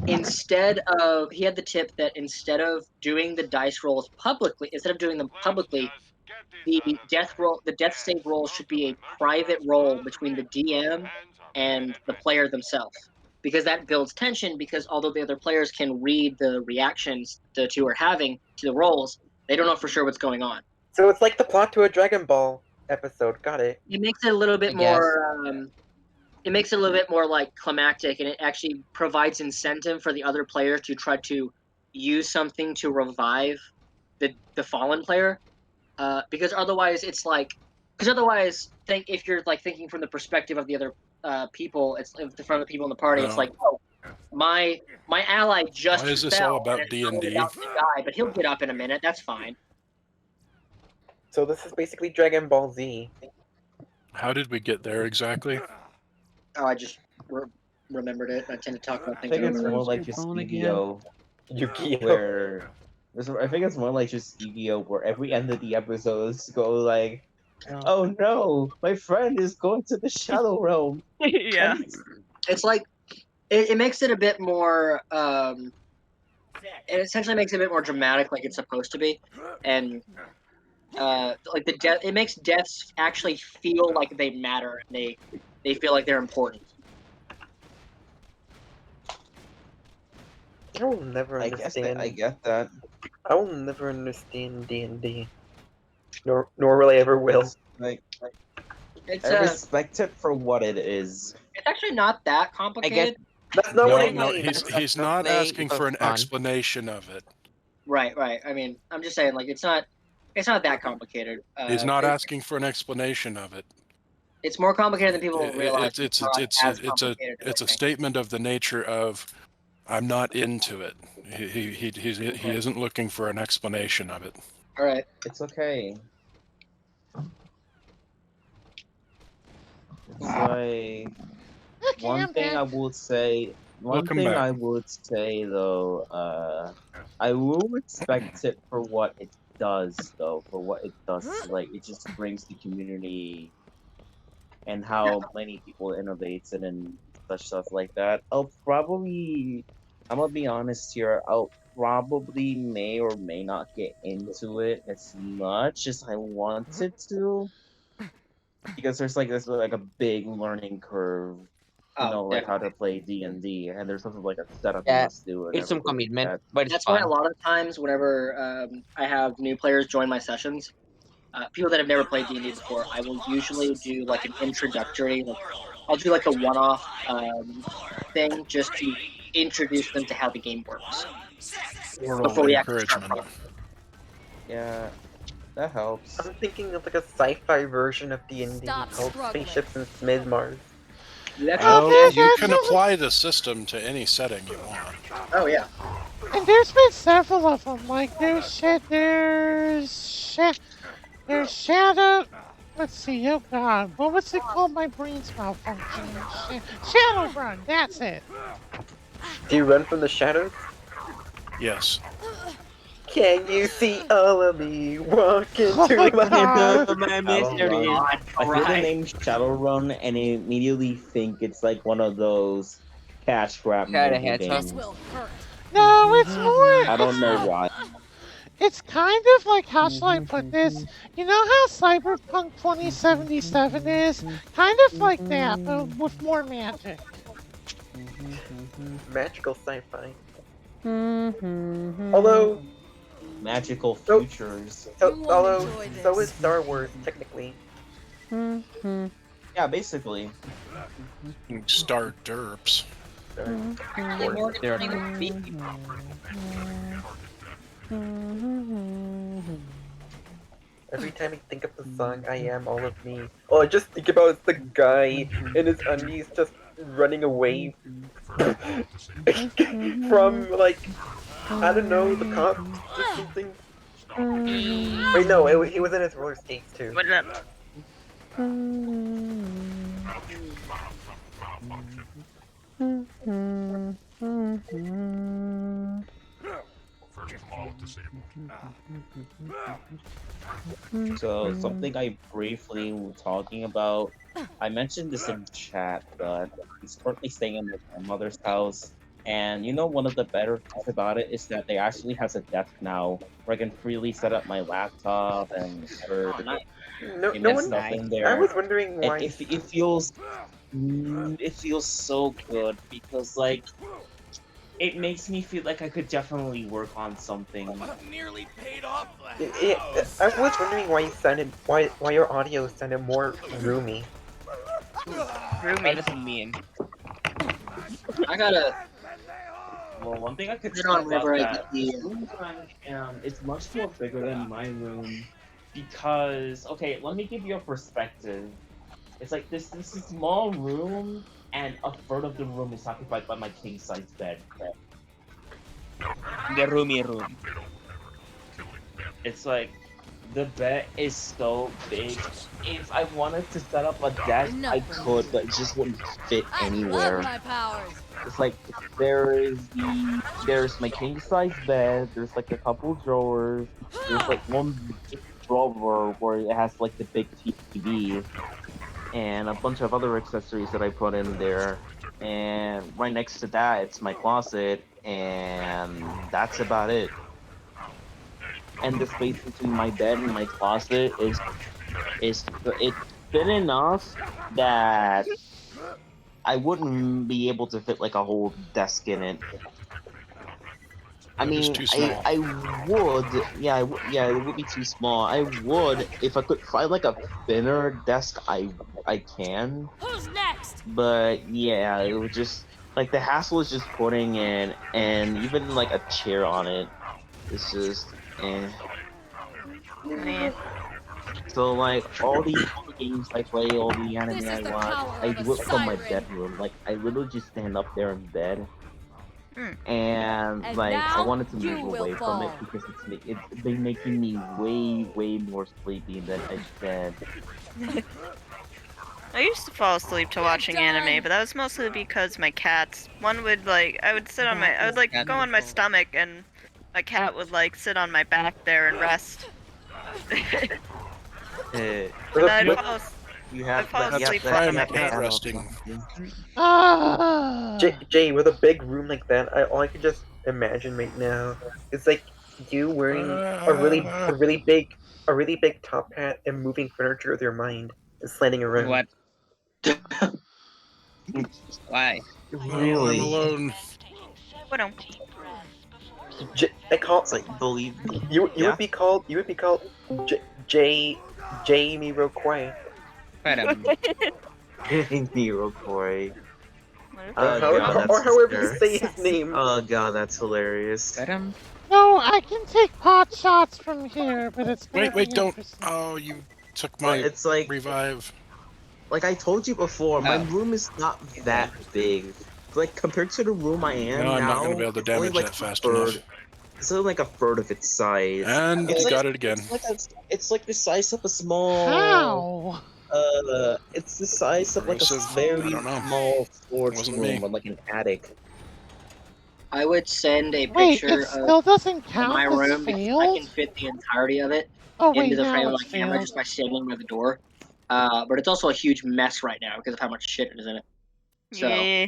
instead of he had the tip that instead of doing the dice rolls publicly, the death save roll should be a private roll between the DM and the player themselves. Because that builds tension because although the other players can read the reactions the two are having to the rolls, they don't know for sure what's going on. So it's like the plot to a Dragon Ball episode. Got it. It makes it a little bit more it makes it a little bit more like climactic, and it actually provides incentive for the other player to try to use something to revive the fallen player. Because otherwise, if you're like thinking from the perspective of the other people, it's from the people in the party. It's like, oh, my ally just Why is this fell all about and is D&D? about to die, but he'll get up in a minute. That's fine. So this is basically Dragon Ball Z. How did we get there exactly? Oh, I just remembered it. I tend to talk about I things. think I it's remember. more like just Yu-Gi-Oh. Yu-Gi-Oh. I think it's more like just Yu-Gi-Oh, where every end of the episodes go like, "Oh no, my friend is going to the Shadow Realm." Yeah. It's like it makes it a bit more. It essentially makes it a bit more dramatic, like it's supposed to be, and like the death. It makes deaths actually feel like they matter. And they feel like they're important. I will never I guess understand. I get that. I will never understand D&D. Nor will I ever will. Like, It's I respect it for what it is. it's actually not that complicated. That's not what I No, mean. he's not asking for an explanation of it. Right. I mean, I'm just saying, like, it's not that complicated. He's not asking for an explanation of it. It's more complicated than people realize. It's a statement of the nature of, I'm not into it. He isn't looking for an explanation of it. All right. It's okay. It's like one thing I would say. One thing I would say though, I will respect it for what it does, though. For what it does, like it just brings the community and how many people innovates it and such stuff like that. I'm gonna be honest here. I'll probably may or may not get into it as much as I wanted to, because there's like a big learning curve. You know, like how to play D&D, and there's something like a setup you must do. And It's some everything like commitment, that. but it's That's why fun. a lot of times, whenever I have new players join my sessions, people that have never played D&D before, I will usually do like an introductory. Like, I'll do like a one-off thing just to introduce them to how the game works before we actually start playing. Yeah, that helps. I'm thinking of like a sci-fi version of D&D called Spaceships and Smidmars. Well, you can apply the system to any setting you want. Oh yeah. And there's been several of them. Like there's Shadow. Let's see. Oh God, what was it called? My brain's malfunctioning. Shadowrun. That's it. Do you run from the shadows? Yes. Can you see all of me walking through my heart? I hear the name Shadowrun and I immediately think it's like one of those cash grab mobile games. No, it's more. I don't know why. It's kind of like, how shall I put this? You know how Cyberpunk 2077 is? Kind of like that, but with more magic. Magical sci-fi. Although magical futures. Although so is Star Wars technically. Yeah, basically. Star derps. Every time I think of the song I Am All of Me, all I just think about is the guy in his undies just running away from, like, I don't know, the cops or something. Wait, no, he was in his roller skates too. What up? So something I briefly was talking about, I mentioned this in chat, but he's currently staying in my grandmother's house. And you know, one of the better things about it is that they actually has a desk now where I can freely set up my laptop and No one. stuff in there. I was wondering why. It feels so good because like it makes me feel like I could definitely work on something. Nearly paid off. I was wondering why your audio sounded more roomy. What does it mean? I gotta. Well, one thing I could Sit say on about wherever I that, get it's much more bigger than my room because, okay, let me give you a perspective. It's like this small room, and a third of the room is occupied by my king-size bed. The roomy room. It's like, the bed is so big. If I wanted to set up a desk, I could, but it just wouldn't fit anywhere. My powers. It's like there's my king size bed. There's like a couple drawers. There's like one big drawer where it has like the big TV, and a bunch of other accessories that I put in there. And right next to that, it's my closet, and that's about it. and the space between my bed and my closet is it's thin enough that I wouldn't be able to fit like a whole desk in it. I It is mean, too small. I would, yeah, yeah, it would be too small. I would, if I could find like a thinner desk, I can. Who's next? But yeah, it was just like the hassle is just putting in, and even like a chair on it. It's just, eh. Meh. So like all the games I play, all the anime This I is the watch, power I of a do it from my siren. bedroom. Like I literally just stand up there in bed, Mm. and And like I now wanted to you move will away from it fall. because it's been making me way more sleepy than I said. I used to fall asleep to You're watching anime, done. but that was mostly because my cats. One would like, I would sit on my, I would like Cat go on my people. stomach, and my cat would like sit on my back there and rest. Eh, And I'd Look, fall, you I'd have fall that. You have asleep that. to You my have the cat. animal resting. function. Ah. Jay, with a big room like that, all I could just imagine right now is like you wearing a really big top hat and moving furniture with your mind and sliding around. What? Why? Oh, I'm Really? alone. What don't? I call It's like believe. you. You Yeah. would be called. You would be called Jamie Roquay. Nero Corey. What if Oh I- god, Or that's however you hysterical. say his name. Oh god, that's hilarious. No, I can take pot shots from here, but it's gonna Wait, be don't. interesting. Oh, you took But my it's like revive. I told you before, my Oh. room is not that big. Like compared to the room I am No, I'm now, not going to be able to it's only damage like that fast a third. enough. It's only like a third of its size. And It's you like, got it again. it's like the size of a small. How? It's the size of like a Corrosive? very I don't know. small storage Wasn't room, me. or like an attic. I would send a Wait, picture it still doesn't of my count as room because I failed? can fit the entirety of it Oh into wait, the frame now of it's my camera failed. just by standing by the door. But it's also a huge mess right now because of how much shit is in it. So Yeah.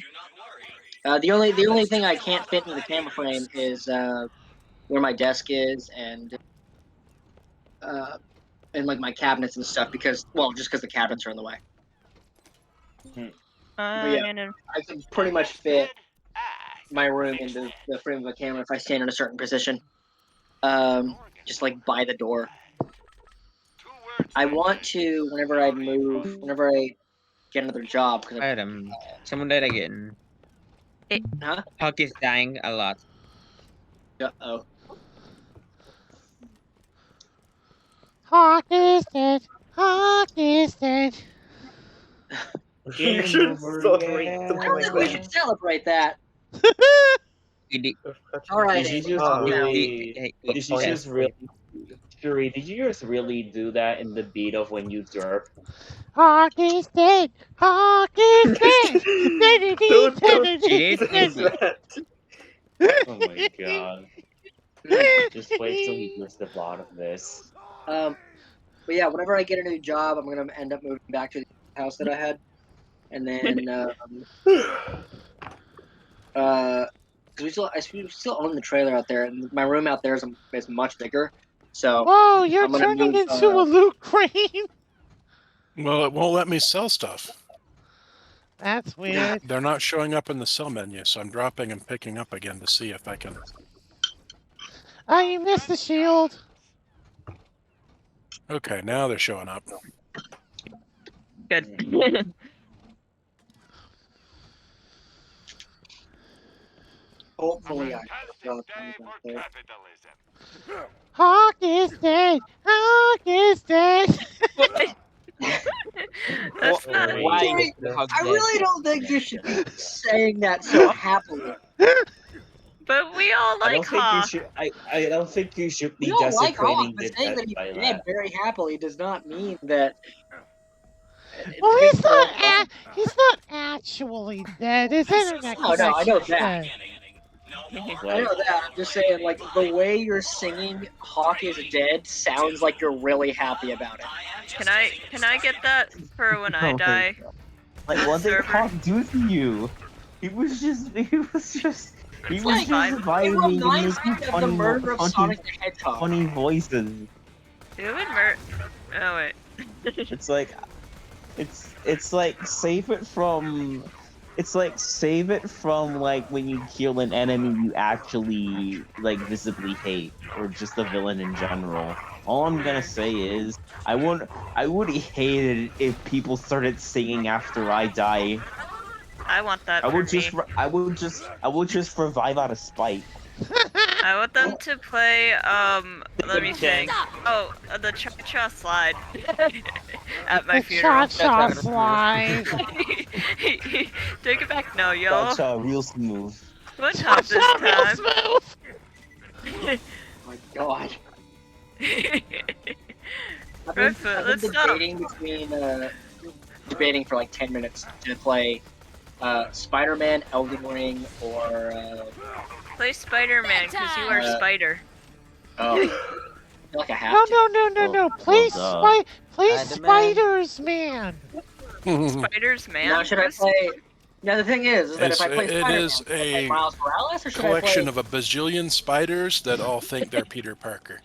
the only thing I can't fit into the camera frame is where my desk is and like my cabinets and stuff because just because the cabinets are in the way. But yeah, Man, I can pretty much fit my room into the frame of a camera if I stand in a certain position. Just like by the door. I want to whenever I get another job because Someone died again. huh? Hawk is dying a lot. Oh. Hawk is dead. Hawk is dead. You should celebrate something I don't like think we that. should celebrate that. Did All right. Did you just Ah. really? he- Did you he- just really? Shuri, did you just really do that in the beat of when you derp? Hawk is dead. Hawk is dead. Don't She did. say that. Oh my god. Just wait till he hears the plot of this. But yeah, whenever I get a new job, I'm gonna end up moving back to the house that I had, and then because we still own the trailer out there, and my room out there is much bigger. So Whoa, you're I'm gonna turning move, into a loot crane. Well, it won't let me sell stuff. That's weird. They're not showing up in the sell menu, so I'm dropping and picking up again to see if I can. Oh, you missed the shield. Okay, now they're showing up. Good. hopefully I. Hawk is dead. Hawk is dead. That's not. Why? I really don't think you should be saying that so happily. But we all like Hawk. I don't think you should be We don't like Hawk, desecrating but the saying dead that he's by dead that. very happily does not mean that. Well, he's not. He's not actually dead. His internet No, I know connection's that. dead. I know that. I'm just saying, like, the way you're singing "Hawk is dead" sounds like you're really happy about it. Can I get that for when I Oh my die? Like, what did Server. Hawk do to you? He was just He It's was like just fine. vibing and reminds me making of the murder of Sonic the Hedgehog. funny voices. Who would Oh wait. It's like, it's like save it from. It's like save it from like when you kill an enemy you actually like visibly hate, or just the villain in general. All I'm gonna say is I would hate it if people started singing after I die. I want that I for would just me. I would just revive out of spite. I want them to play, let me think. Stop. Oh, the cha-cha slide at my The funeral. cha-cha slide. Take it back now, yo. That's real smooth. One time this Cha-cha real time. smooth. Oh my god. I've Right foot, been let's stop. debating for like 10 minutes to play Spider-Man, Elden Ring, or Play Spider-Man, because you are Spider. oh, I feel like I have No, to. no. Play well, play Spider-Man. Spiders, man. Spider's man. Now should I play? Now the thing is that if I play It Spider-Man, is should I play a Miles Morales, or should collection I of a bazillion spiders that all think they're Peter Parker.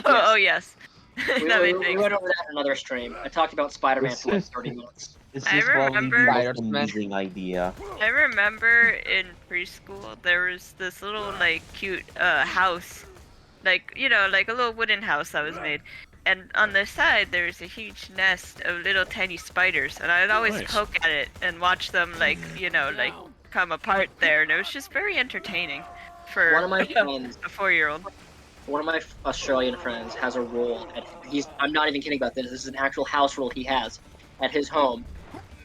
Oh, yes. play? That We made sense. went over that in another stream. I talked about Spider-Man for like 30 minutes. It's I just probably remember- the most Spider-Man. amazing idea. I remember in preschool there was this little like cute house, like like a little wooden house that was made, and on the side there was a huge nest of little tiny spiders, and I'd always Nice. poke at it and watch them like like come apart there, and it was just very entertaining for One of my friends, a 4-year-old. one of my Australian friends, has a rule. I'm not even kidding about this. This is an actual house rule he has at his home.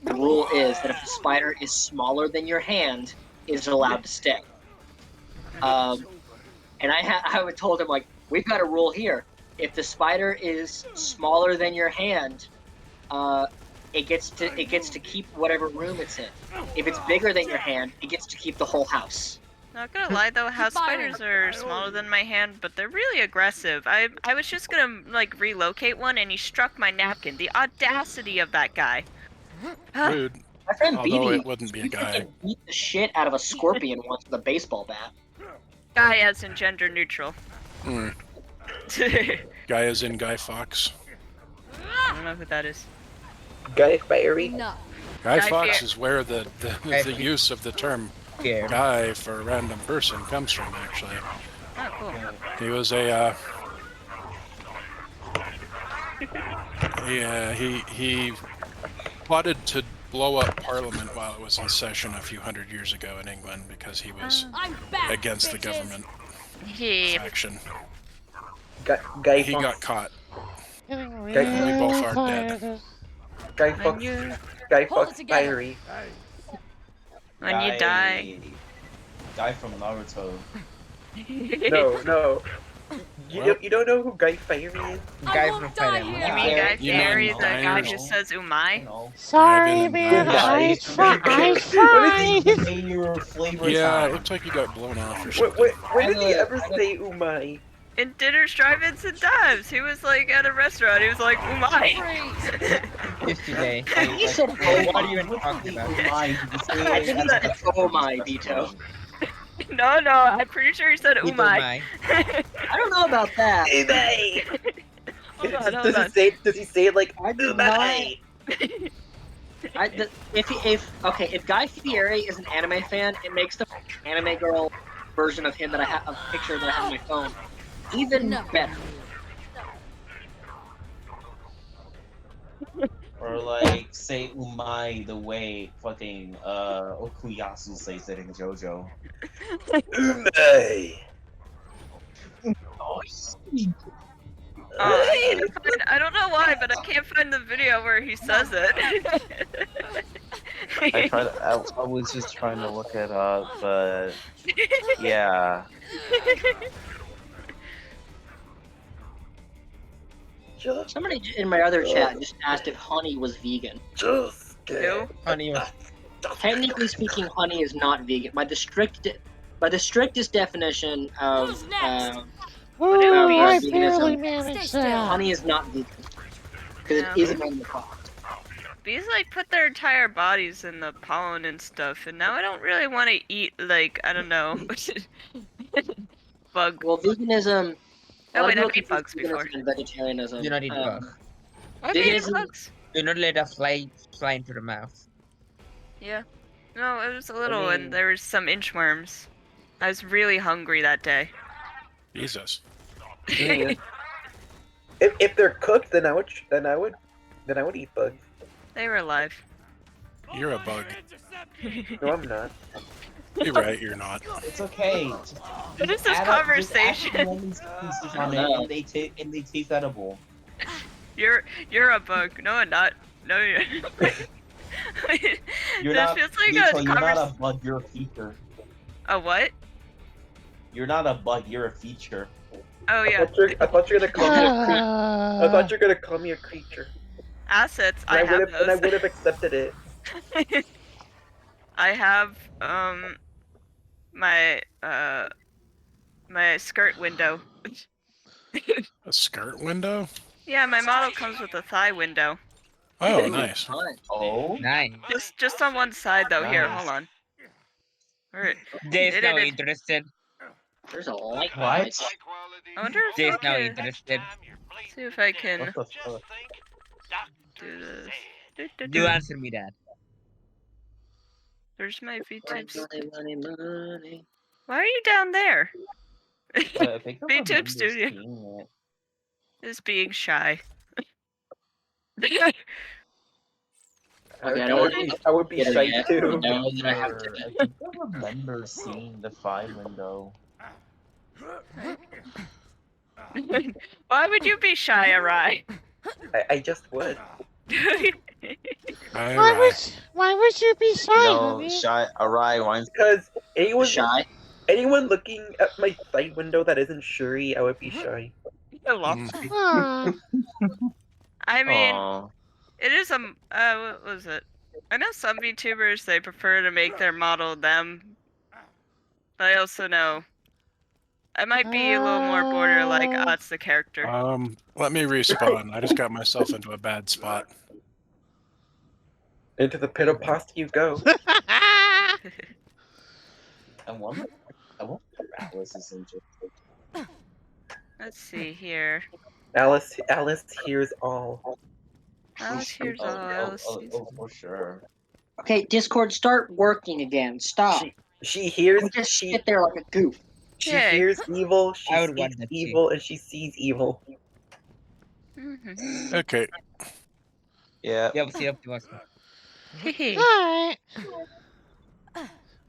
The rule is that if the spider is smaller than your hand, is allowed to stay. And I told him, like, we've got a rule here. If the spider is smaller than your hand, it gets to keep whatever room it's in. If it's bigger than your hand, it gets to keep the whole house. Not gonna lie though, house spiders are smaller than my hand, but they're really aggressive. I was just gonna like relocate one, and he struck my napkin. The audacity of that guy. Rude. My friend Although BB it wouldn't be a guy. beat the shit out of a scorpion once with a baseball bat. Guy as in gender neutral. Mm. Guy is in Guy Fawkes. I don't know who that is. Guy Fiery. No. Guy Guy Fawkes Fieri. is where the Guy the Fieri. use of the term Yeah. guy for a random person comes from, actually. Oh, cool. He was a yeah, he plotted to blow up Parliament while it was in session a few hundred years ago in England because he was I'm back. against the bitches. government Yeah. faction. Guy He Fawkes. got caught. Getting We both real are dead. tired. Guy When Fawkes. you Guy Hold it Fawkes together. Fiery. when you die. Guy from Naruto. No. You don't know who Guy Fiery is? I Guy won't from die Fire here. You mean Guy You mean Fieri, the guy who Diners? says umai? No. Sorry, Drive-in man. and I drive. tried. Mayor flavor Yeah, it time. looks like you got blown off or Wait, something. when did he ever say umai? In dinners, drive-ins, and dives. He was like at a restaurant. He was like umai. Freeze. Today. He said, What are you even talking about? I think he said, oh my, Vito. No, I'm pretty sure he said With umai. I don't know about that. Umai! Hold on. Does he say it like I did umai? If Guy Fieri is an anime fan, it makes the anime girl version of him that I have, a picture that I have on my phone, even No. better. Or like say umai the way fucking Okuyasu says it in JoJo. Umai! I don't know why, but I can't find the video where he says it. I was just trying to look it up, but yeah. Somebody in my other chat just asked if honey was vegan. Who? Honey, Technically speaking, honey is not vegan. By the strictest definition of Who's next? What Ooh, do you mean? I barely Veganism. managed Stay still. that. honey is not vegan because Yeah. it is an animal product. Bees like put their entire bodies in the pollen and stuff, and now I don't really want to eat like I don't know bug. Well, veganism. A Oh lot wait, of I've people eaten bugs confuse before. veganism and vegetarianism. Do not eat bug. I've eaten Veganism. bugs. Do not let a fly into the mouth. Yeah. No, it was a little, mean- and there was some inchworms. I was really hungry that day. Jesus. Yeah. If they're cooked, then I would eat bugs. They were alive. You're a bug. No, I'm not. You're right, you're not. It's okay. What is this Just add conversation? lemon pieces on it, and they taste edible. You're a bug. No, I'm not. No, you're. You're this not. feels like Vito, a you're not a bug. You're a feature. A what? You're not a bug. You're a feature. Oh yeah. I thought you were gonna call me a creature. I thought you were gonna call me a creature. Assets. And I have and I those. would have accepted it. I have my my skirt window. A skirt window? Yeah, my model comes with a thigh window. Oh, nice. Oh, Nice. Just on one side though. Here, Nice. hold on. Alright. Jay's now It- interested. There's a light. What? I wonder if Jay's I now can interested. see if I can What the fuck? do this. You answer me that. There's my VTubes. Money. Why are you down there? I think I VTube remember Studio seeing it. is being shy. Okay, I don't I would be get it shy yet. too. No, then I have I to. think I remember seeing the 5 window. Why would you be shy, Arai? I just would. Why would you be shy, No, honey? shy. Arai wants. Because Shy. anyone looking at my side window that isn't Shuri, I would be shy. Aw. I mean, Aw. it is what was it? I know some VTubers, they prefer to make their model them. But I also know I might be a little more border like, oh, it's the character. Let me respawn. I just got myself into a bad spot. Into the pit of pasta you go. I wonder if Alice is interested. Let's see here. Alice hears all. Alice hears all. Alice sees all. For sure. Okay, Discord, start working again. Stop. She hears. Don't just sit there like a goof. She Yay. hears evil. She I would speaks want that too. evil, and she sees evil. Mhm. Okay. Yeah. Yep, see, Optimus. Alright.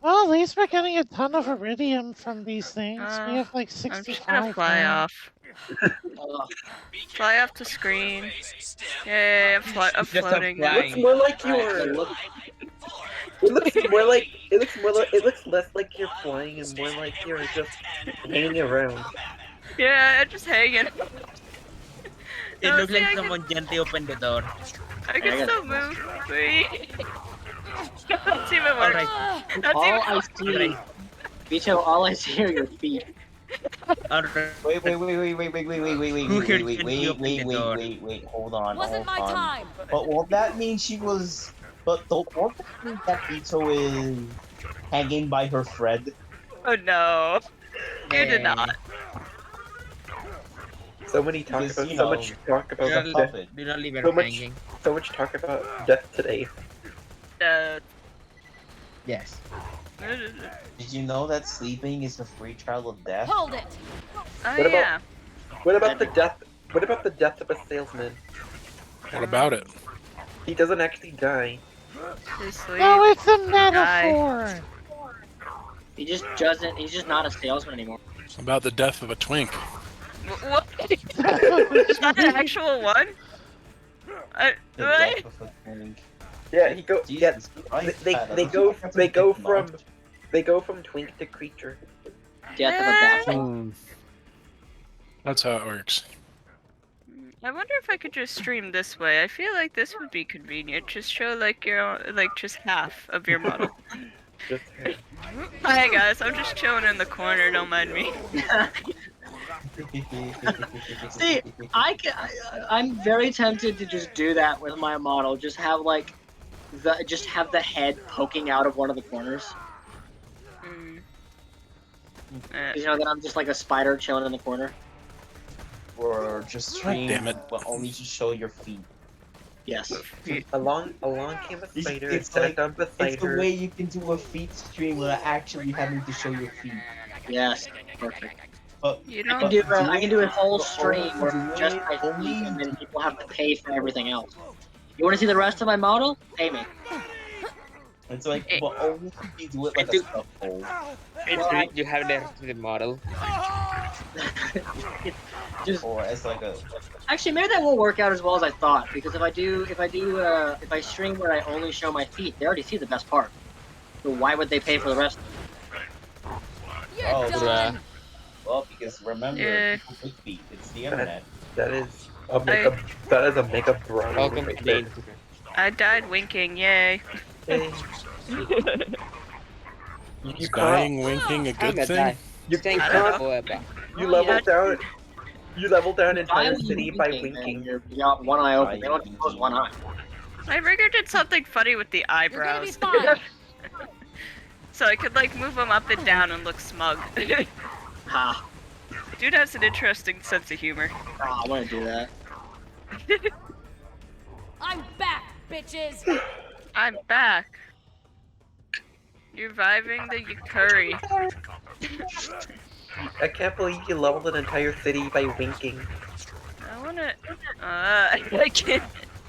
Well, at least we're getting a ton of iridium from these things. We have like I'm 65 just gonna fly now. off. Fly off the screen. Yay, I'm floating now. It looks more like you're. It looks less like you're flying and more like you're just hanging around. Yeah, I'm just hanging. It No, looks see, like I someone gently opened the door. I can still move. Wait. That's even worse. Alright. That's All even I see, Vito, all I see are your feet. Alright. Wait, Who here gently opened the door? wait, hold on, Wasn't my hold on. time. But won't that mean she was, won't that mean that Vito is hanging by her thread? Oh no. You did not. So many talk Because, about you so know, much talk about you're a death. puppet. Do not leave her So much, hanging. so much talk about death today. Yes. Did you know that sleeping is the free trial of death? Hold it. Oh What about- yeah. What about the death? What about the death of a salesman? What about it? He doesn't actually die. They sleep. No, it's a metaphor. He just doesn't. He's just not a salesman anymore. About the death of a twink. What? Is that an actual one? The What? death of a twink. Yeah, he go. Yeah, Jesus Christ, they Pat, I they don't go think that's they a go big from amount. they go from twink to creature. Death of a bastard. That's how it works. I wonder if I could just stream this way. I feel like this would be convenient. Just show like just half of your model. Just Hi guys, I'm just chilling in the corner. Don't mind me. See, I'm very tempted to just do that with my model. Just have like the head poking out of one of the corners. You know that I'm just like a spider chilling in the corner. Or just stream, damn it. but only to show your feet. Yes. Along came a spider. It's sat like down beside it's the her. way you can do a feet stream without actually having to show your feet. Yes. Perfect. But You I don't. can do a whole stream where do just it my feet, only- and then people have to pay for everything else. You want to see the rest of my model? Pay me. It's like, but only if you do it like a stuff hole. You have the rest of the model. Just Or as like a. actually, maybe that won't work out as well as I thought. Because if I stream where I only show my feet, they already see the best part. So why would they pay for the rest? You're Oh, done. Well, because remember, Yeah. people with feet. It's the internet. That is a makeup bro. Welcome right to there. the I died winking. Yay. Hey. Is You dying winking a good thing? You Thank I you don't forever. You Yeah. leveled down. You leveled down entire Why are city you by winking, man? winking. You got one eye open. They don't just close one eye. My rigger did something funny with the You're gonna be eyebrows. fine. So I could like move them up and down and look smug. Ha! Dude has an interesting sense of humor. I want to do that. I'm back, bitches. I'm back. You're reviving the curry. I can't believe you leveled an entire city by winking. I wanna. I can't.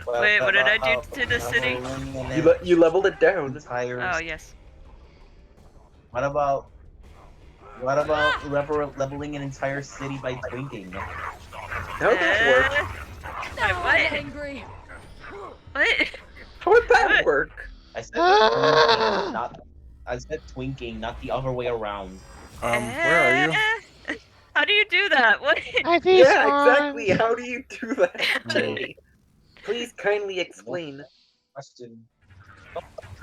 Wait, what did I do to the city? You leveled it down. Oh yes. What about leveling an entire city by twinking? How would that work? Now I'm what? angry. What? How would that What? work? I said twinking, I said twinking, not the other way around. Where are you? How do you do that? What? I think Yeah, exactly. How do you do that? Jay? Please kindly explain.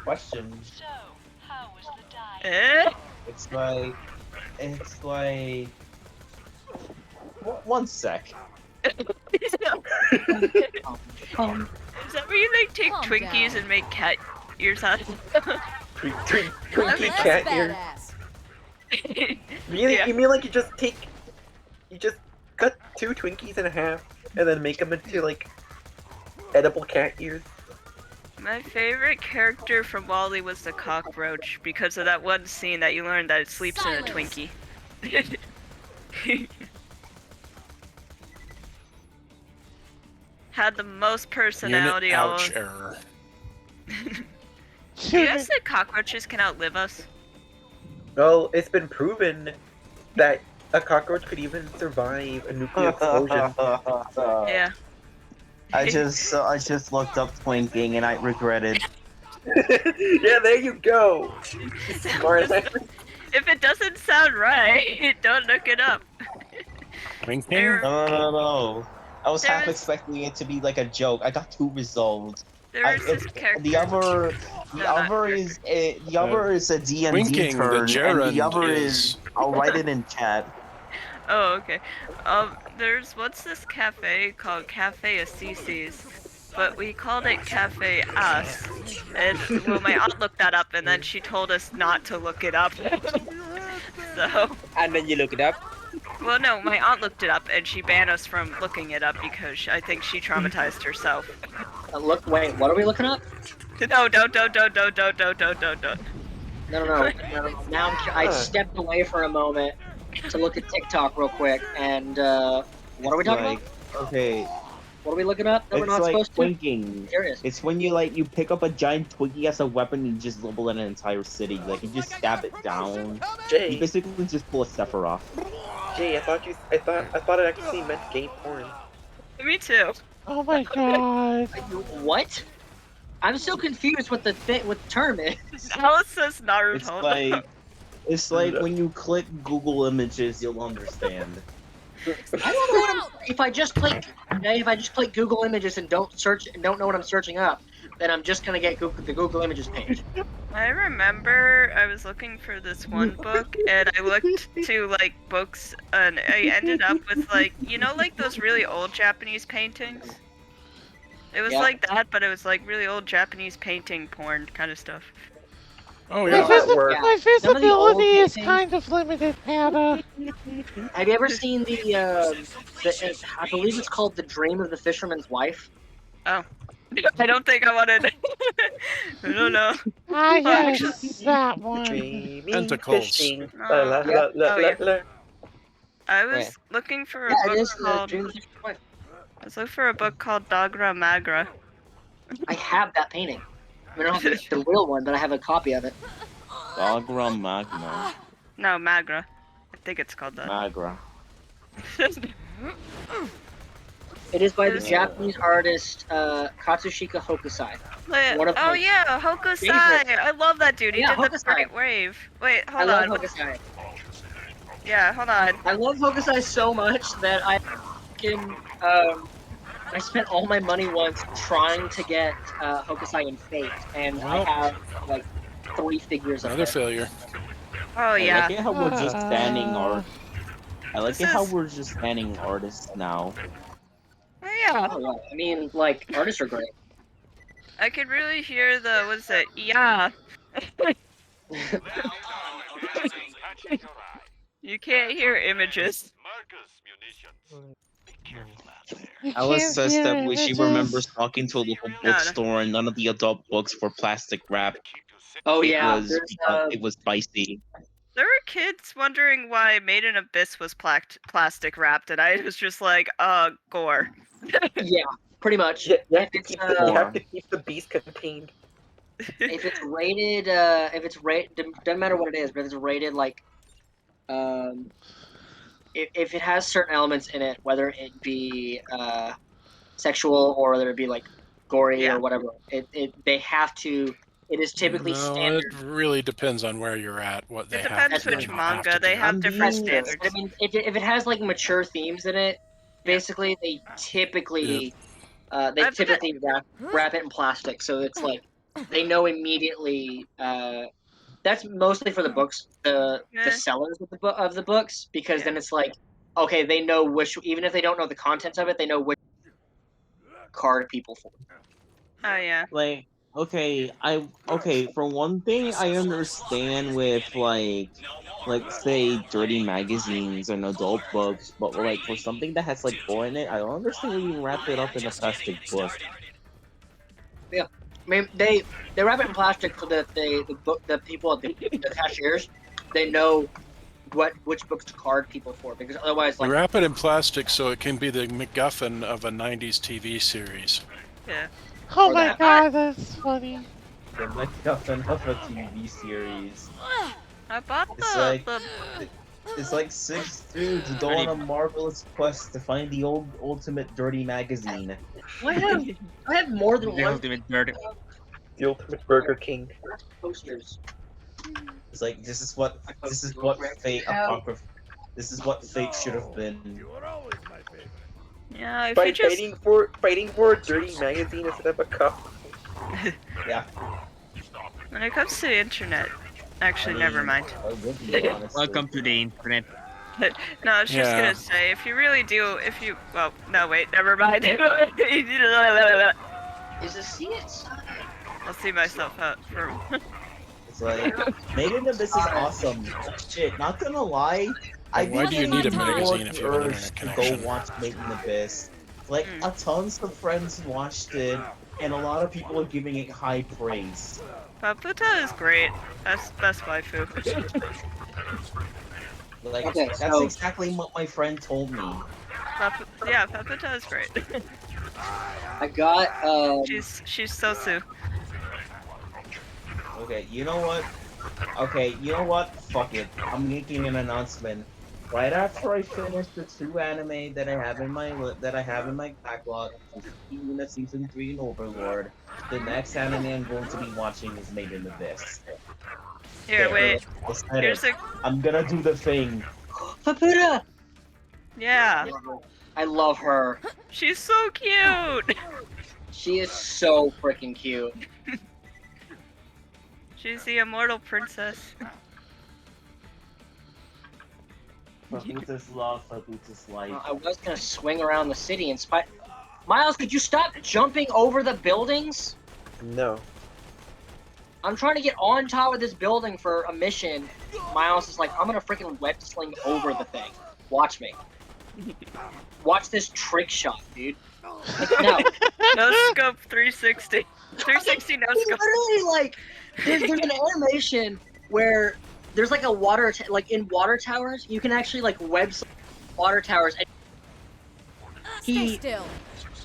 Question. Eh? It's like. One sec. Is that where you like take Calm Twinkies down. and make cat ears out of them? Twinkie That's cat ear. badass. Yeah. You mean like you just cut 2 Twinkies in half and then make them into like edible cat ears? My favorite character from Wall-E was the cockroach because of that one scene that you learned that it sleeps in a Silence. Twinkie. Had the most personality. Unit ouch almost. error. Do you guys think cockroaches can outlive us? Well, it's been proven that a cockroach could even survive a nuclear explosion. Yeah. I just looked up twinking and I regretted. Yeah, there you go. Smart. If it doesn't sound right, don't look it up. Winking? There, No. I was half There's- expecting it to be like a joke. I got 2 resolved. there's this character. The other not is a D&D Winking, the turn, and the gerund other is- is I'll write it in chat. Oh, okay. There's what's this cafe called? Cafe Assisi's, but we called it Cafe Us. And well, my aunt looked that up, and then she told us not to look it up. So, And then you look it up. well, no, my aunt looked it up, and she banned us from looking it up because I think she traumatized herself. Wait, what are we looking up? No, don't. No. Now I stepped away for a moment to look at TikTok real quick, and what are we talking about? Okay, What are we looking up that we're it's not like supposed to? twinking. Curious. It's when you pick up a giant Twinkie as a weapon and you just level an entire city. Like you just stab it down. You Jay, basically just pull a Sephiroth. Jay, I thought it actually meant gay porn. Me too. Oh my god. What? I'm so confused what the term is. Alice says Naruto. It's like when you click Google Images, you'll understand. I don't know what if I just click Google Images and don't know what I'm searching up. then I'm just gonna get the Google Images page. I remember I was looking for this one book, and I looked to like books, and I ended up with like like those really old Japanese paintings. It was Yeah. like that, but it was like really old Japanese painting porn kind of stuff. Oh My, yeah. that works. Yeah. my Some of the old visibility is paintings- kind of limited, Panda. Have you ever seen the I believe it's called The Dream of the Fisherman's Wife? Oh, I don't think I wanted. I don't know. Ah, yes, actually- that one. Dreaming, Tentacles. fishing. La, la, Yeah. la, Oh, la, yeah. la. I was Wait. looking for a Yeah, book it is called. Dream of the Fisherman's Wife. I was looking for a book called Dagra Magra. I have that painting. I mean, I don't have the real one, but I have a copy of it. Dogra Magna. No, Magra. I think it's called that. Magra. It is by the Yeah. Japanese artist Katsushika Hokusai. One of Oh my yeah, Hokusai! favorite. I love that dude. He Yeah, did the Hokusai. Great Wave. Wait, I hold love on. Hokusai. Yeah, hold on. I love Hokusai so much that I can I spent all my money once trying to get Hokusai in Fate, and Well. I have like 3 figures of Another her. failure. Oh I yeah. like it how we're just standing art. I like This it how is- we're just standing artists now. Oh yeah. Oh, yeah. I mean, like artists are great. I could really hear the what's it? Yeah. You can't hear images. You I was can't obsessed hear that she images. remembers talking to a local No. bookstore and none of the adult books were plastic wrap Oh yeah, because there's it was spicy. There were kids wondering why Made in Abyss was plastic wrapped, and I was just like, gore. yeah, pretty much. You have, If to it's, keep the, you have to keep the beast contained. if it's rated, doesn't matter what it is, but if it's rated like, if it has certain elements in it, whether it be sexual or whether it be like gory Yeah. or whatever, they have to. It is typically No, standard. it really depends on where you're at, what they It have depends to which do, manga. to They do. have I'm different being- standards. I mean, if it has like mature themes in it, basically they typically wrap it in plastic, so it's like they know immediately. That's mostly for the books, the Yeah. sellers of the books, because then it's like, okay, they know which, even if they don't know the contents of it, they know which card people for. Oh yeah. Like, okay, for one thing, I understand with like say dirty magazines and adult books, but like for something that has like gore in it, I don't understand why you wrap it up in a plastic book. I mean, they wrap it in plastic so that the people at the cashiers, they know which books to card people for, because otherwise, We like, wrap it in plastic so it can be the MacGuffin of a 90s TV series. Yeah. Oh Or my that. god, that's funny. The MacGuffin of a TV series. I bought It's the like- It's like 6 dudes go on a marvelous quest to find the ultimate dirty magazine. I have more than The one ultimate murder. The ultimate Burger King. posters. It's like this is what fate apocryph. This is what fate should have been. Yeah, if you just Fighting for a dirty magazine instead of a cup. Yeah. when it comes to the internet, actually, never mind. I would be, honestly. Welcome to the internet. No, I was just Yeah. gonna say, if you really do, well, no, wait, never mind. Is the sea inside? I'll see myself out for. It's like Made in Abyss is awesome. Shit, not gonna lie. I've Why been do you need a getting magazine more if you have an urge internet to go connection? watch Made in Abyss. Like a tons of friends watched it, and a lot of people are giving it high praise. Paputa is great. That's best waifu. Like Okay, that's so- exactly what my friend told me. Yeah, Paputa is great. I got she's so Sue. Okay, you know what? Okay, you know what? Fuck it. I'm making an announcement. Right after I finish the 2 anime that I have in my backlog, Luna Season 3 and Overlord, the next anime I'm going to be watching is Made in Abyss. Here, Okay, wait. I said Here's it. a I'm gonna do the thing. Papuda. yeah. I love her. She's so cute. She is so freaking cute. She's the immortal princess. Fabutus love, Fabutus life. I was gonna swing around the city and spy. Miles, could you stop jumping over the buildings? No. I'm trying to get on top of this building for a mission. Miles is like, I'm gonna freaking web sling over the thing. Watch me. Watch this trick shot, dude. Like, no. No scope 360. 360 no It's scope. literally like, there's an animation where there's like a water, like in water towers, you can actually like web sling water towers. And Stay still.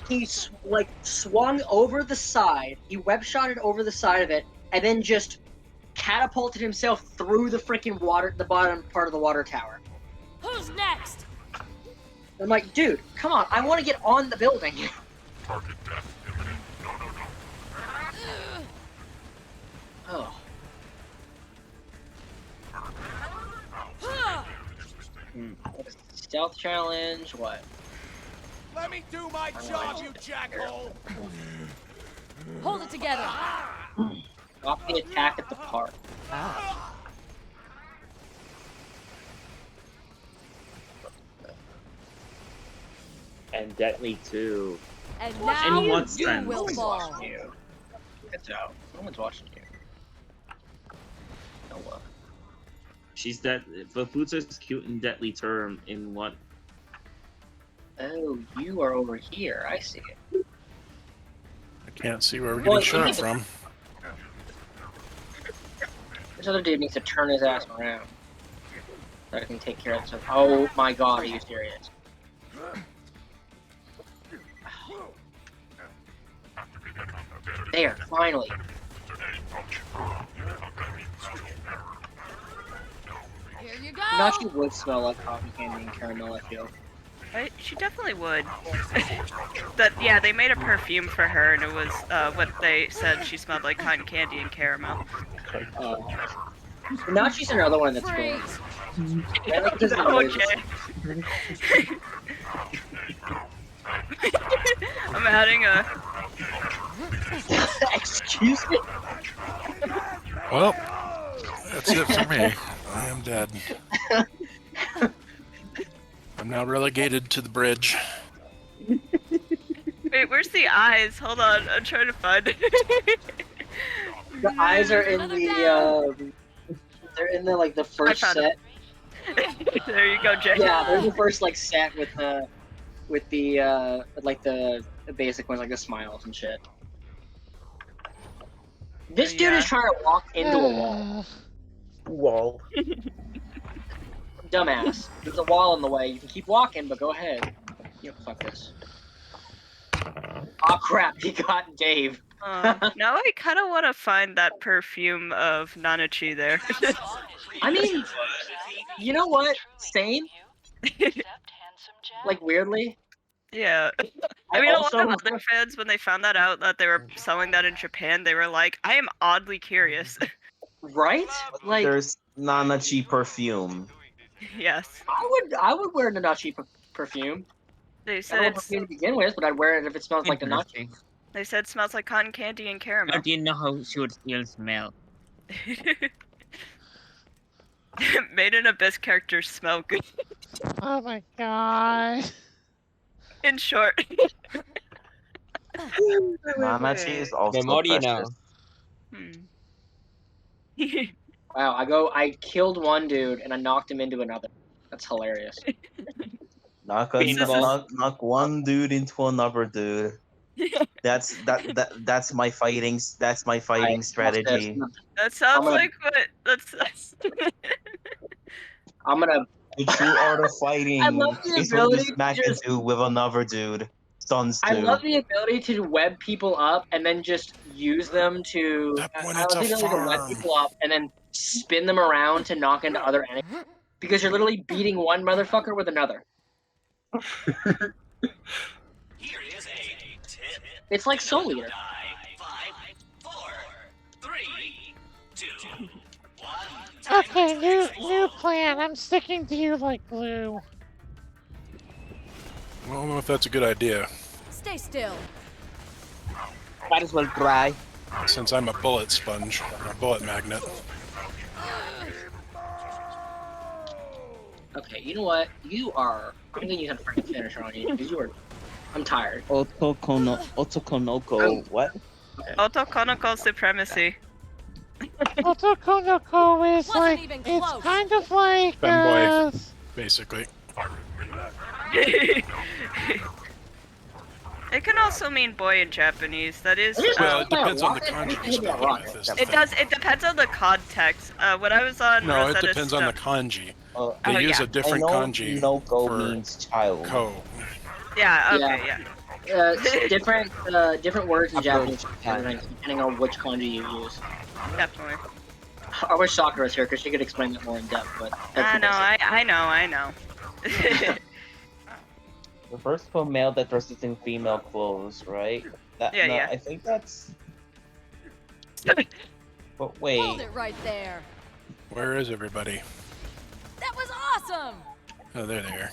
he like swung over the side, he web shotted over the side of it, and then just catapulted himself through the freaking water, the bottom part of the water tower. Who's next? I'm like, dude, come on, I want to get on the building. Oh. Stealth challenge, what? Let me do my job, you jackhole! Hold it together. Drop the attack at the park. And deadly too. And In now what you sense? will fall. Get out. No one's watching you. No one. She's that. Fabutus is cute and deadly term in what? Oh, you are over here. I see it. I can't see where we're Well, getting you shot need to- from. This other dude needs to turn his ass around. So I can take care of this. Oh my god, are you serious? There, finally. Here you go. Now she would smell like coffee candy and caramel, I feel. She definitely would. Yeah, they made a perfume for her, and it was what they said she smelled like cotton candy and caramel. Now she's another one that's Freeze. cool. Yeah, like, this is Okay. I'm adding a. Excuse me? Well, that's it for me. I am dead. I'm now relegated to the bridge. Wait, where's the eyes? Hold on, I'm trying to find it. The eyes are in the, they're in the, like, the first found set. There you go, Jay. Yeah, they're the first, like, set with the, like, the basic ones, like the smiles and shit. This dude is trying to walk into a wall. Wall. Dumbass. There's a wall in the way. You can keep walking, but go ahead. Yep, fuck this. Oh crap, he got Dave. Now I kind of want to find that perfume of Nanachi there. I mean, you know what? Same. Like, weirdly. Yeah. I mean, a lot of other fans, when they found that out that they were selling that in Japan, they were like, I am oddly curious. Right? Like, There's Nanachi perfume. Yes. I would wear Nanachi perfume. They I said don't want it's, perfume to begin with, but I'd wear it if it smells like Nanachi. they said it smells like cotton candy and caramel. But you know how she would still smell. Made an Abyss character smell good. Oh my god. In short. Nanachi is also Memory now. precious. Wow, I killed one dude and I knocked him into another. That's hilarious. Knock Paintball. one dude into another dude. That's my fighting strategy. That sounds gonna- like what. That's I'm gonna. The true art of fighting I love the is when you ability to smack a just- dude with another dude. Stuns I dude. love the ability to web people up and then just use them to. That one, I it's love a the ability to web farm. people up and then spin them around to knock into other enemies. Because you're literally beating one motherfucker with another. It's like Soul Eater. Okay, new plan. I'm sticking to you like glue. I don't know if that's a good idea. Stay still. Might as well try. Since I'm a bullet sponge, or a bullet magnet. Okay, you know what? You are. I'm gonna use a freaking finisher on you because you are. I'm tired. Otokonoko. What? Autoconical supremacy. Otokonoko is Wasn't like, even it's close. kind of like, Femboy, basically. It can also mean boy in Japanese. That is. Well, it depends on the kanji you're speaking with. Is the It thing. does. It depends on the context. When I was on No, it Rosetta depends on the Stone- kanji. Oh, They use yeah. a different I know kanji Noko for means child. ko. Yeah. Okay. Yeah. Different words in I've Japanese heard depending on which kanji you use. Definitely. I wish Sakura was here because she could explain that more in depth. But that's I the know. basics. I know. The first for male that dresses in female clothes, right? Yeah, yeah. I think that's. But Hold wait. it right there. Where is everybody? That was awesome. Oh, there they are.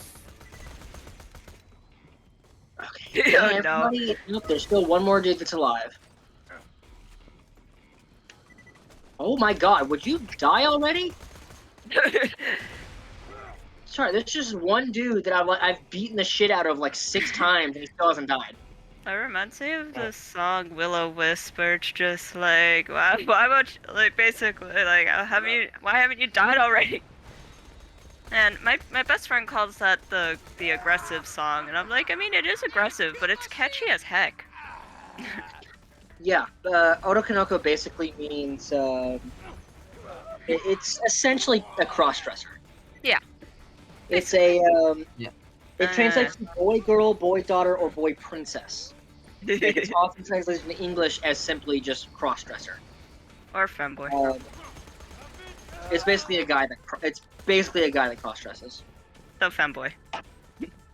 Okay. Oh, Everybody, look, there's still one more dude that's alive. Oh my god, would you die already? Sorry, there's just one dude that I've beaten the shit out of like 6 times and he still hasn't died. That reminds me of the song Willow Wisp, where it's just like, why much, like, basically, like, why haven't you died already? And my best friend calls that the aggressive song, and I'm like, I mean, it is aggressive, but it's catchy as heck. Yeah, Otokonoko basically means, it's essentially a cross-dresser. Yeah. It's a, Yeah. it translates to boy girl, boy daughter, or boy princess. It's often translated in English as simply just cross-dresser. Or femboy. It's basically a guy that cross-dresses. So femboy.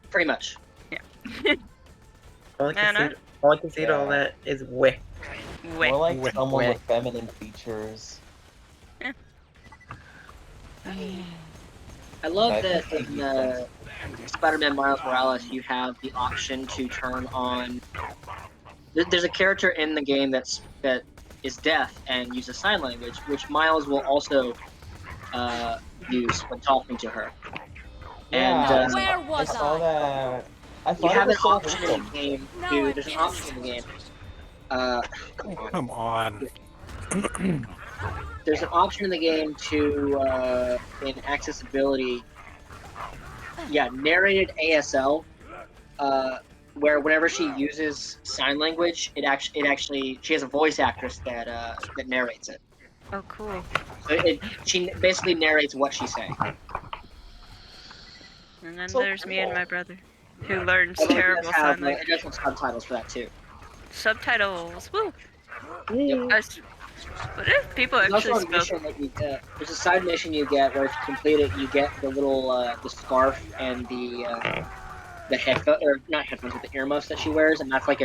Pretty much. Yeah. All I can say to all that is weh. Weh. More like Weh. someone Weh. with feminine features. I love I that think in Spider-Man Miles Morales you have the option to turn on. There's a character in the game that is deaf and uses sign language, which Miles will also use when talking to her. Yeah, And Where was I saw I? that. I you thought have it an was so option in the wholesome. game. No, To, I there's an can't. option in the game. Come on. There's an option in the game to in accessibility. Yeah, narrated ASL. Where whenever she uses sign language, it actually she has a voice actress that narrates it. Oh, cool. So she basically narrates what she's saying. And then So there's me and my brother, who learns Although terrible sign language. it does have subtitles for that too. Subtitles. Woo! Yep. What if people There's actually also a spoke? mission that you get. There's a side mission you get where if you complete it, you get the little the scarf and the headphone or not headphones, but the earmuffs that she wears, and that's like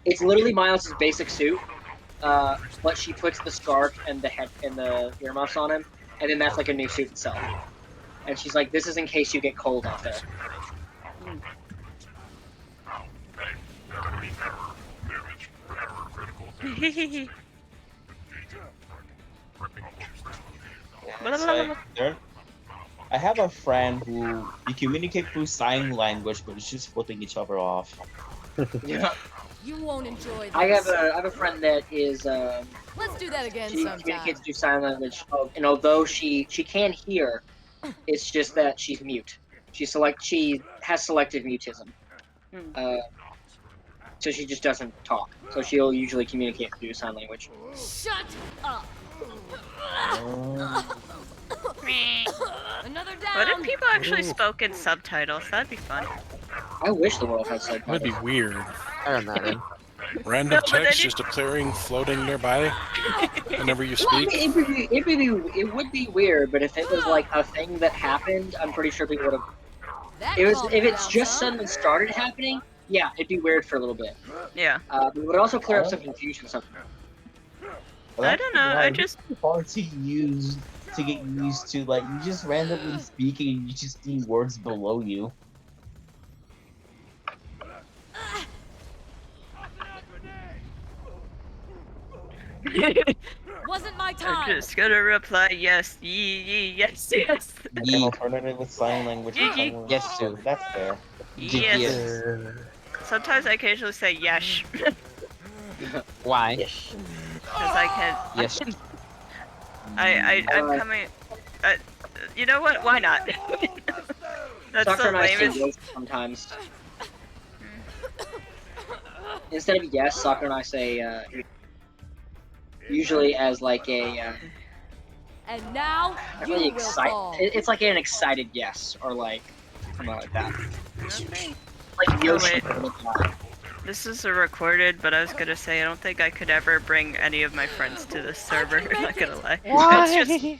it's literally Miles' basic suit, but she puts the scarf and the earmuffs on him, and then that's like a new suit itself. And she's like, "This is in case you get cold out there." It's like, I have a friend who you communicate through sign language, but it's just flipping each other off. Yeah. You won't enjoy this. I have a friend that is Let's do that again she sometime. communicates through sign language, and although she can hear, it's just that she's mute. She has selective mutism, so she just doesn't talk. So she'll usually communicate through sign language. Shut up. Another down. What if people actually spoke in subtitles? That'd be fun. I wish the world had subtitles. That'd be weird. I don't know. Random No, but then text you- just appearing, floating nearby whenever you Well, I speak. mean, it would be weird, but if it was like a thing that happened, I'm pretty sure people would have. That If calmed it's me down just some. suddenly started happening, yeah, it'd be weird for a little bit. Yeah. But it would also clear up some confusion. I don't know, I just- hard to use to get used to. Like you just randomly speaking, and you just see words below you. Wasn't my I'm time. just gonna reply yes, yes, yes. An Yee. alternative with sign language for Yee. someone. Yes, sir. That's fair. Yes. Sometimes I occasionally say yes. Why? Yes. Because I can. Yes. I'm coming. Uh, you know what? Why not? That's Soccer the and I say lamest. yes sometimes. Instead of yes, Soccer and I say usually as like a And now not you really will excited. fall. It's like an excited yes or like something like that. Okay. Like Oh Yoshi. wait. This is a recorded, but I was gonna say I don't think I could ever bring any of my friends to this server. I'm not gonna lie. Why?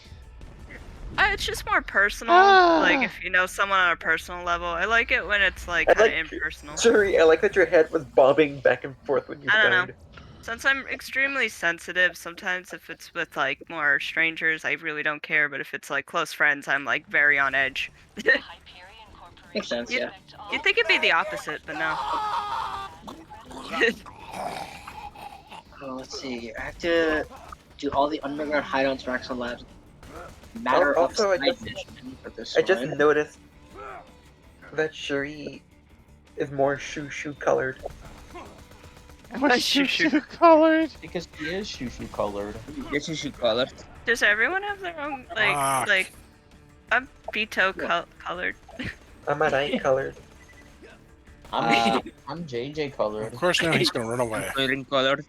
It's just more personal. Ah. Like if you know someone on a personal level, I like it when it's like I kind of like impersonal. Shuri, I like that your head was bobbing back and forth when you I don't know. died. Since I'm extremely sensitive, sometimes if it's with like more strangers, I really don't care. But if it's like close friends, I'm like very on edge. Makes sense, yeah. You'd think it'd be the opposite, but no. Oh, let's see. I have to do all the underground hideouts, racks, and labs. Matter of Also, side mission for this I just one. noticed that Shuri is more shoo colored. What's shoo colored? Because she is shoo colored. Yes, you should call it. Does everyone have their own like? I'm Vito colored. I'm an eye colored. I'm JJ colored. Of course, now he's gonna run away. Green colored.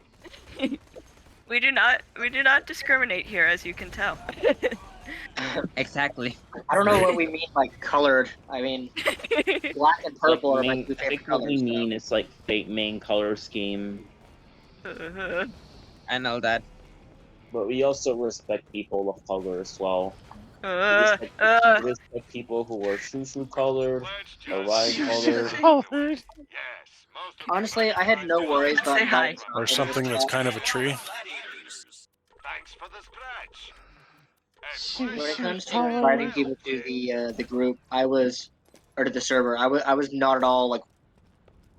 We do not discriminate here, as you can tell. Exactly. I don't know what we mean by colored. I mean, black and purple are my two I favorite think what we colors. mean is like main color scheme, And all that. but we also respect people of color as well. We respect people who are shoo colored, or white colored. Colored. Honestly, I had no worries about Say hi. that. Or something that's kind of a tree. When it comes to inviting people to the group, or to the server, I was not at all like.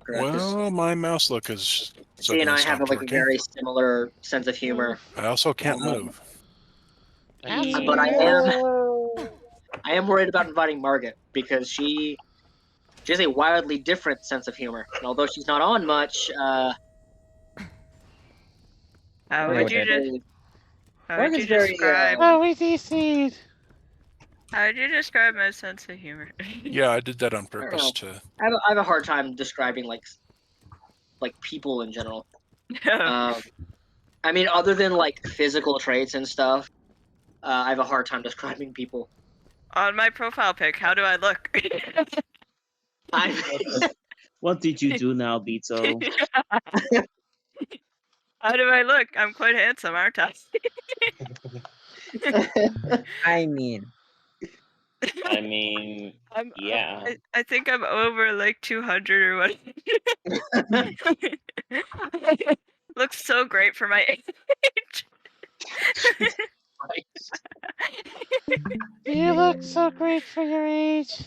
Well, my mouse look is She and I suddenly have stopped like a working. very similar sense of humor. I also can't move. But I am worried about inviting Margaret because she has a wildly different sense of humor. And although she's not on much, How would you Margaret's very describe? Oh, we DC'd. How would you describe my sense of humor? Yeah, I did that on purpose to. I have a hard time describing like people in general. I mean, other than like physical traits and stuff, I have a hard time describing people. On my profile pic, how do I look? What did you do now, Bito? How do I look? I'm quite handsome, aren't I? I mean, yeah. I think I'm over like 200 or what. Looks so great for my age. You look so great for your age.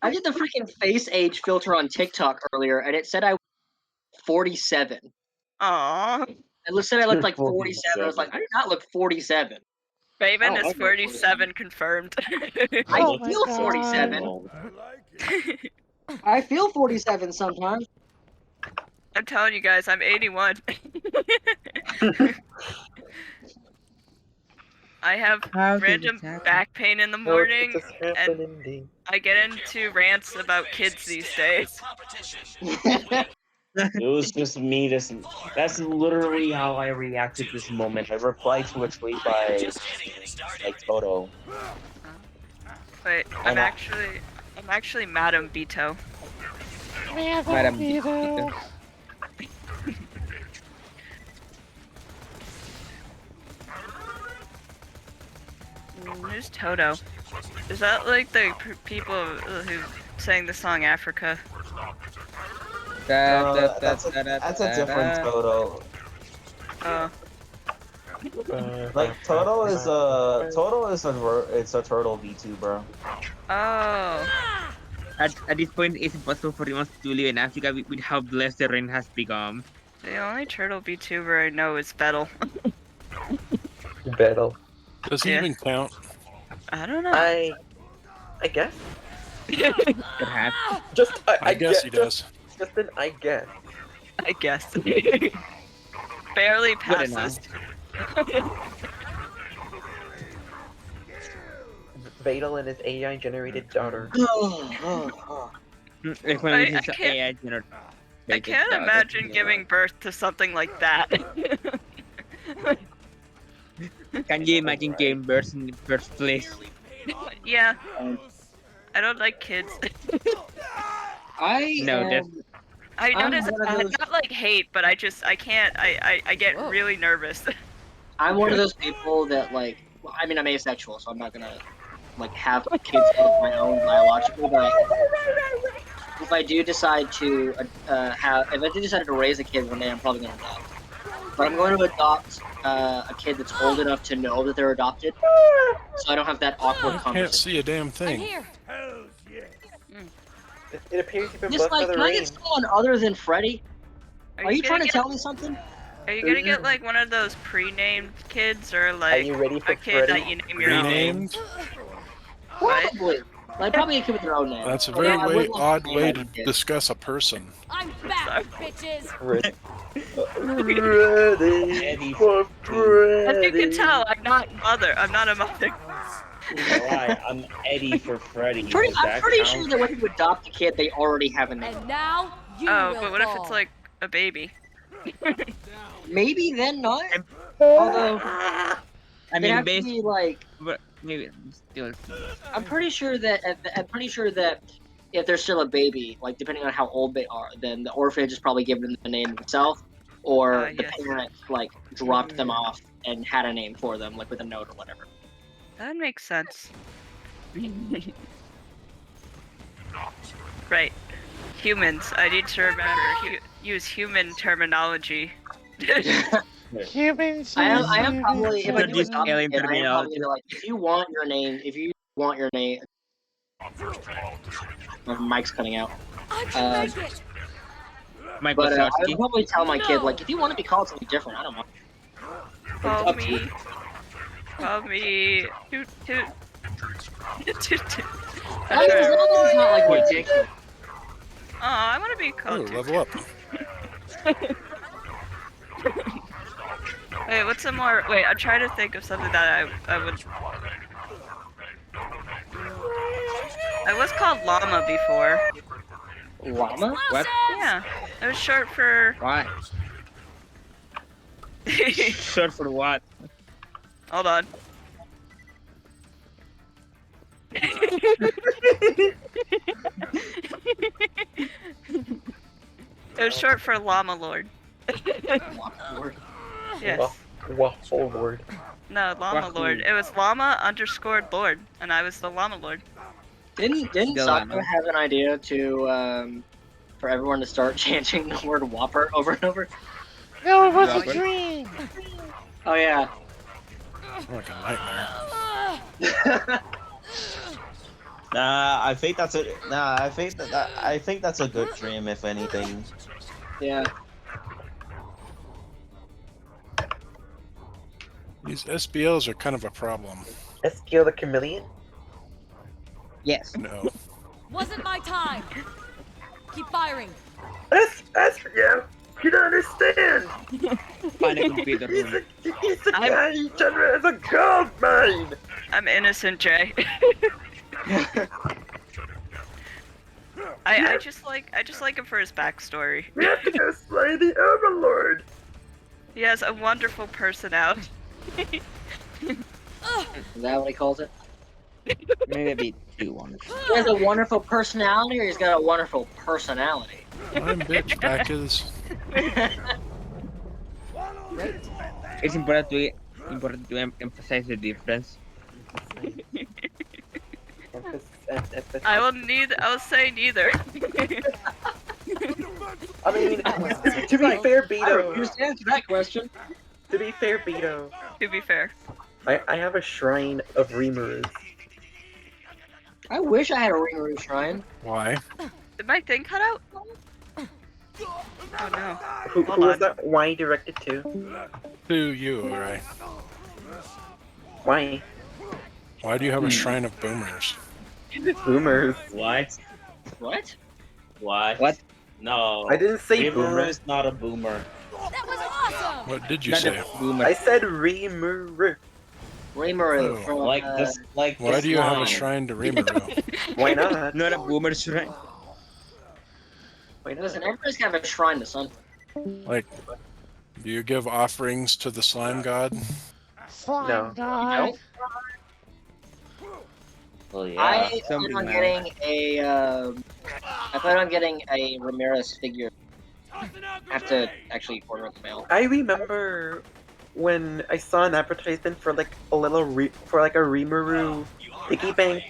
I did the freaking face age filter on TikTok earlier, and it said I was 47. Aww. It said I looked like 47. I was like, I do not look 47. Raven Oh, is I look 47 confirmed. I feel 47. I feel 47 sometimes. I'm telling you guys, I'm 81. I have random back pain in the morning, and I get into rants about kids these days. It was just me. That's literally how I reacted this moment. I replied to a tweet by Toto. Wait, I'm actually Madam Bito. Madam Bito. Who's Toto? Is that like the people who sang the song Africa? That's a different Toto. Like Toto is a turtle V2, bro. Oh. At this point, it's impossible for humans to live in Africa with how blessed the rain has become. The only turtle VTuber I know is Bettle. Battle. Does he Yeah. even count? I don't know. I guess. Perhaps. Just I guess he does. Just an I guess. I guess. Barely Good enough. passes. Vadal and his AI generated daughter. Recommend I his can't- AI generated I can't daughter. imagine giving birth to something like that. Can you imagine giving birth in the first place? Yeah. I don't like kids. I No, that's I I'm notice one of those- not like hate, but I can't. I get really nervous. I'm one of those people that like. Well, I mean, I'm asexual, so I'm not gonna like have kids of my own biologically. But if I do decide to raise a kid one day, I'm probably gonna adopt. But I'm going to adopt a kid that's old enough to know that they're adopted, so I don't have that awkward I can't conversation. see a damn thing. It appears you've been Just blessed by like, the can I rain. get someone other than Freddy? Are you trying to tell me something? Are you gonna get like one of those pre-named kids, or like you ready for a kid Freddy? that you name your own? Renamed? Probably. Like, probably a kid with their own name. That's a I very would love odd name way my to kid. discuss a person. I'm back, bitches. Ready Eddie for As you can Freddy. tell, I'm not a mother. Alright, I'm Eddie for Freddy. I'm Does that pretty count? sure that when you adopt a kid, they already have a name. And now you Oh, will but what if fall. it's like a baby? Maybe then not. Although I they mean, have to based, be like, but maybe still. I'm pretty sure that if they're still a baby, like depending on how old they are, then the orphanage is probably given them the name itself, or the Yes. parents like dropped them off and had a name for them, like with a note or whatever. That makes sense. Right. Humans. I need to remember use human terminology. Humans. I am probably if I do Introduce adopt a alien kid, I am probably terminology. gonna, like, if you want your name. My mic's cutting out. I can Uh, make it. Mike But I Wazowski. would probably tell my kid, like, if you want to be called something different, I don't know. Call up to you. me. Call me. Toot toot. Toot toot. I mean, as long as it's not like ridiculous. Oh, I want to be Oh, called. Toot level up. Wait, what's some more? Wait, I'm trying to think of something that I would. I was called llama before. Llama? What? Yeah, it was short for. What? Short for what? Hold on. It was short for Llama Lord. Yes. Waffle Lord. No, Llama Wahoo. Lord. It was Llama_Lord, and I was the Llama Lord. Didn't Still Sakura llama. have an idea to for everyone to start chanting the word Whopper over and over? No, it was Robert. a dream. Oh yeah. It's like a nightmare. I think that's a I think that's a good dream, if anything. Yeah. These SBLs are kind of a problem. Eskio the Chameleon? Yes. No. Wasn't my time. Keep firing. Eskio! You don't understand! Find a computer room. He's the guy who generates a gold mine! I'm innocent, Jay. I just like him for his backstory. We have to go slay the Overlord! He has a wonderful personality. Is that what he calls it? Maybe two ones. He has a wonderful personality, or he's got a wonderful personality. I'm bitch packers. It's important to emphasize the difference. I'll say neither. I mean, to be fair, I Beto. refuse to answer that question. To be fair, Beto. To be fair. I have a shrine of Reamers. I wish I had a Ringaroo shrine. Why? Did my thing cut out? Oh no. Who Hold was on. that? Why directed to? To you, right? Why? Why do you have a shrine of boomers? Boomers. What? What? What? What? No. I didn't say Rimuru boomer. is not a boomer. That was awesome! What did you Not say? a boomer. I said Rimuru. Rimuru Oh. from Like this, like Why this do you have a line. shrine to Rimuru? Why not? Not a boomer shrine. Why not? Listen, everybody's got a shrine to something. Like, do you give offerings to the slime god? Slime No. god. Nope. Well, yeah. I plan Something on now. getting a. I plan on getting a Ramirez figure. I have to actually order it in the mail. I remember when I saw an advertisement for like a little for like a Rimuru piggy bank.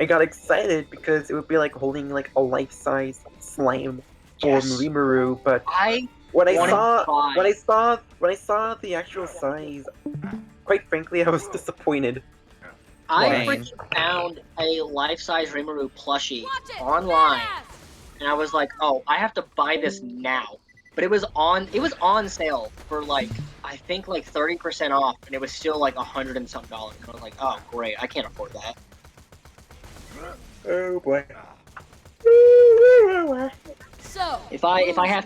I got excited because it would be like holding like a life-size slime Yes. form Rimuru, but I when I wanted saw to buy. when I saw the actual size, quite frankly, I was disappointed. I Why? freaking found a life-size Rimuru plushie Watch it! online, Fast! and I was like, "Oh, I have to buy this now." But it was on sale for like I think like 30% off, and it was still like $100 and something. And I was like, "Oh, great! I can't afford that." Oh boy. So, If I who's wanted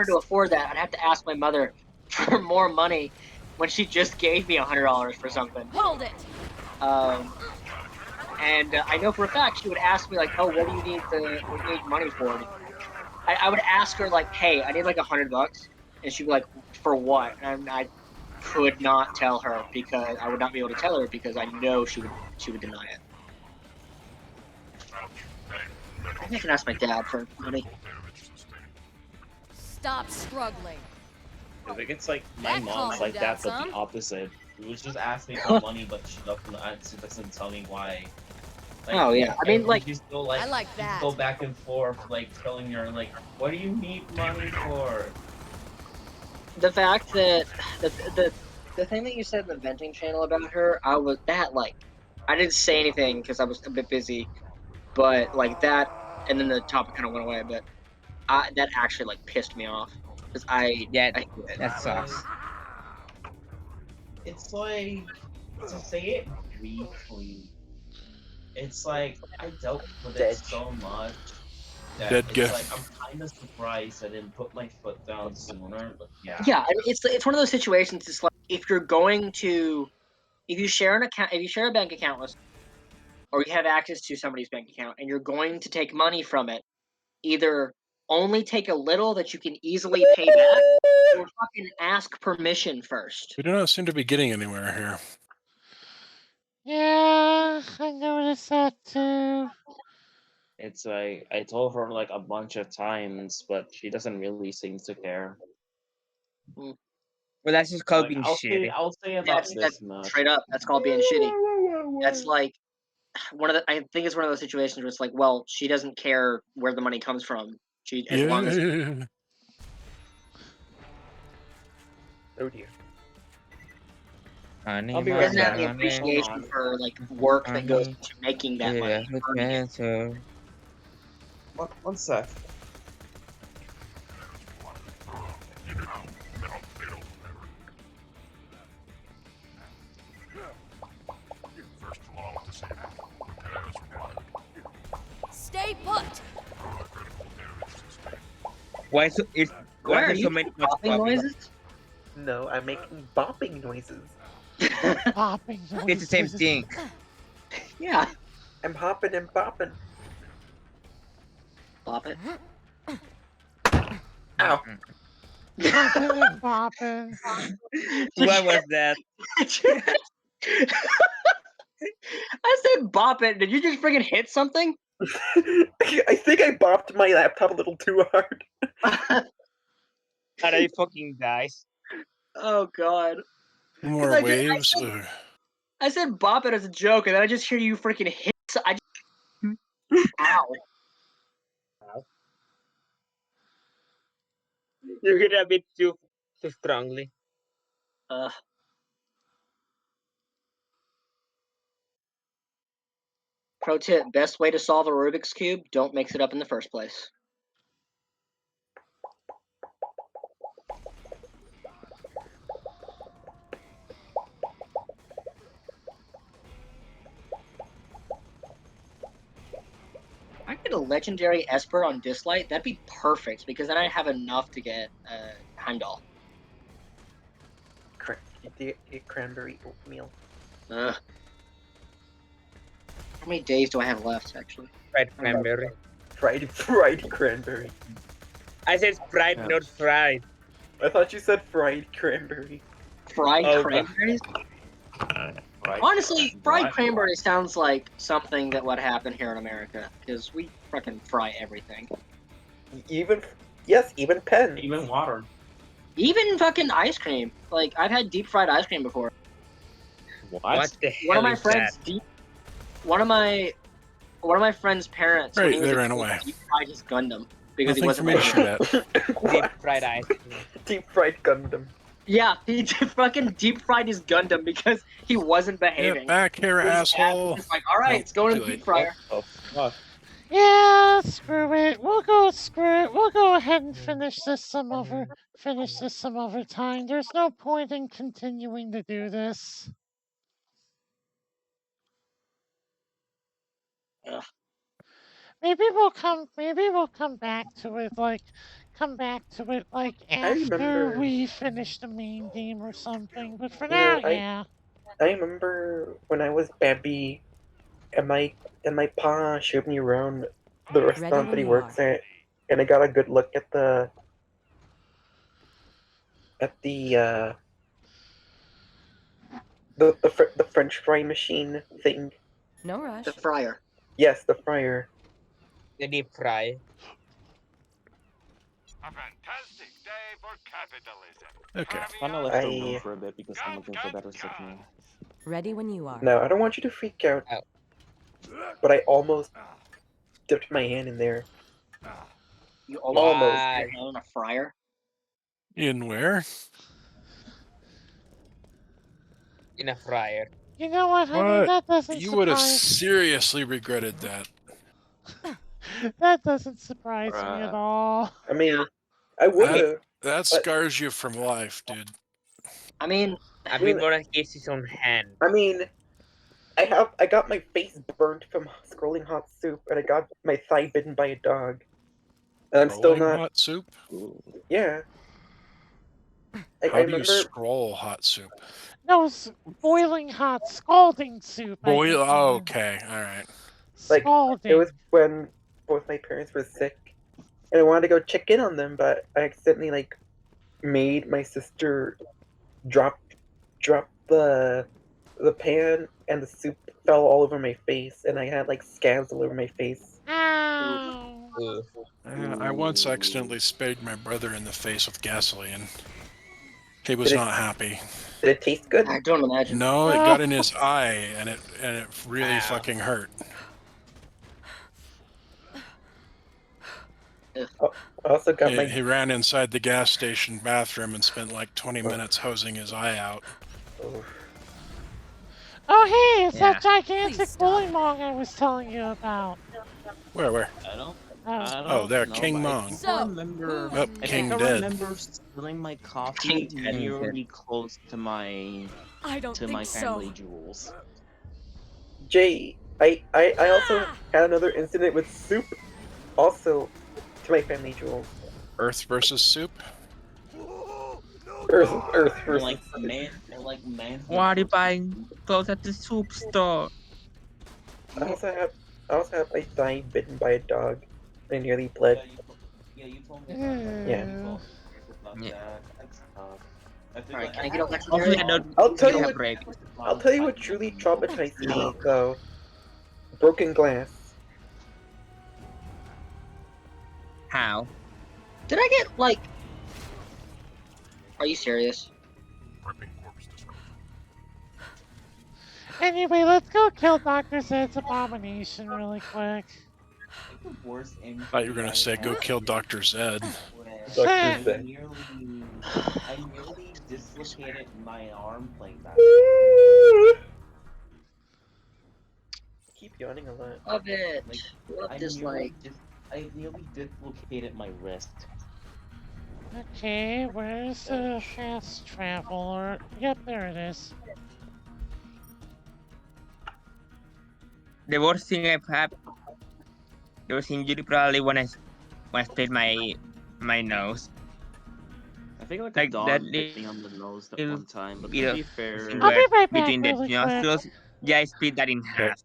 to next? afford that, I'd have to ask my mother for more money when she just gave me $100 for something. Hold it! And I know for a fact she would ask me like, "Oh, what do you need money for?" I would ask her like, "Hey, I need like $100," and she'd be like, "For what?" And I could not tell her because I would not be able to tell her because I know she would deny it. I can ask my dad for money. Stop struggling. I think it's like my That mom's calmed like you that, down but some. the opposite. She would just ask me for money, but she doesn't tell me why. Like, Oh yeah, I mean and like she's still like I like you that. go back and forth, like telling her like, what do you need money for? the fact that the thing that you said in the venting channel about her, I was that like I didn't say anything because I was a bit busy, but like that, and then the topic kind of went away a bit. That actually like pissed me off because Yeah, I hate it. that sucks. It's like to say it briefly. It's like I dealt with it Dead. so much that Dead it's gift. like I'm kind of surprised I didn't put my foot down sooner. But yeah, Yeah, I mean, it's one of those situations. It's like if you share an account, if you share a bank account with, or you have access to somebody's bank account, and you're going to take money from it, either only take a little that you can easily pay back, or fucking ask permission first. We do not seem to be getting anywhere here. Yeah, I noticed that too. it's like I told her like a bunch of times, but she doesn't really seem to care. Well, that's just called Like being I'll say shitty. about That's this much. straight up. That's called being shitty. That's like I think it's one of those situations where it's like, well, she doesn't care where the money comes from. As long as Yeah. Oh dear. Honey, I'll be she right doesn't have the back. Hold appreciation on. for like work that goes Honey, into making that yeah, money. with earning it. better. One sec. Stay put! Why so it's Why why are there's you so many popping popping? noises? No, I'm making bopping noises. Popping It's the same noises. thing. Yeah, I'm hopping and bopping. pop it. Ow. Popping and popping. What was that? I said bop it. Did you just freaking hit something? I think I bopped my laptop a little too hard. Are you fucking guys? Oh god. More I waves. I said bop it as a joke, and then I just hear you freaking hit. Ow. You hit a bit too strongly. Pro tip: best way to solve a Rubik's cube: don't mix it up in the first place. If I get a legendary Esper on Dislight, that'd be perfect because then I'd have enough to get Heimdall. The cranberry oatmeal. How many days do I have left, actually? Fried cranberry. Fried cranberry. I said fried, not fried. I thought you said fried cranberry. Fried cranberries? Honestly, fried cranberry sounds like something that would happen here in America, because we fucking fry everything. Even pen. Even water. Even fucking ice cream. Like, I've had deep fried ice cream before. What the hell One of my is friends that? One of my friend's parents when Right, he was they a ran kid, away. deep fried his Gundam because Nothing he for wasn't me to shoot at. Deep fried ice cream. Deep fried Gundam. Yeah, he fucking deep fried his Gundam because he wasn't behaving. Get back here, His dad asshole. was just like, all right, Nope, it's going in too the deep late. fryer. Oh, fuck. Yeah, screw it. We'll go ahead and finish this some other time. There's no point in continuing to do this. Ugh. Maybe we'll come back to it after remember. we finish the main game or something. But for You know, now, yeah. I remember when I was baby, and my pa showed me around the restaurant that he works at, and I got a good look at the the French fry machine thing. No rush. The fryer. Yes, the fryer. The deep fry. A fantastic day for capitalism. Okay. I'm gonna let her room for a bit because I'm looking for better signal. Ready when you are. No, I don't want you to freak out. Oh. But I almost dipped my hand in there. You almost Why? put your hand in a fryer? In where? In a fryer. You know what, honey? What? That doesn't You would have surprise. seriously regretted that. That doesn't surprise me at all. I mean, I would have. That scars you from life, dude. I mean, Everyone has his own hand. I mean, I got my face burnt from scrolling hot soup, and I got my thigh bitten by a dog. And I'm still Rolling not. hot soup? Yeah. How I do you remember. scroll hot soup? No, boiling hot, scalding soup. Boil? Oh, okay. All right. Like, Scalding. it was when both my parents were sick, and I wanted to go check in on them, but I accidentally made my sister drop the pan, and the soup fell all over my face, and I had scabs all over my face. Ow. I once accidentally sprayed my brother in the face with gasoline. He was Did it- not happy. Did it taste good? I don't imagine. No, it got in his eye, and it really fucking hurt. I also got He ran inside the gas station bathroom and spent like 20 minutes hosing his eye out. Oh, hey, it's Yeah. that gigantic bullymong I was telling you about. Where? I don't Oh, there, know, King but I Mong. think So, I remember. Oh, I King think I dead. remember spilling my coffee King dead. nearly close to my I don't think my so. family jewels. Jay, I also had another incident with soup, also to my family jewels. Earth versus soup? Earth Or versus like man. Why are you buying clothes at the soup store? I also have my thigh bitten by a dog. I nearly bled. Yeah, you told me. Yeah. Alright, can I get a Hopefully legendary? I don't I'll tell get you a what. break. I'll tell you what truly traumatized me though. Broken glass. How? Did I get Are you serious? Anyway, let's go kill Dr. Zed's abomination really quick. Thought you were gonna say go kill Dr. Zed. Dr. I Zed. nearly dislocated my arm playing that. keep yawning a lot. Love it. Like, Love I dislike. nearly dislocated my wrist. Okay, where's the fast traveler? Yep, there it is. The worst thing I've had, the worst injury probably when I split my nose. I think like a Like that dog bit me on the nose that little one time, but bit to of be fair, I'll where be right back between the really quick. nostrils, yeah, I split that in Okay. half.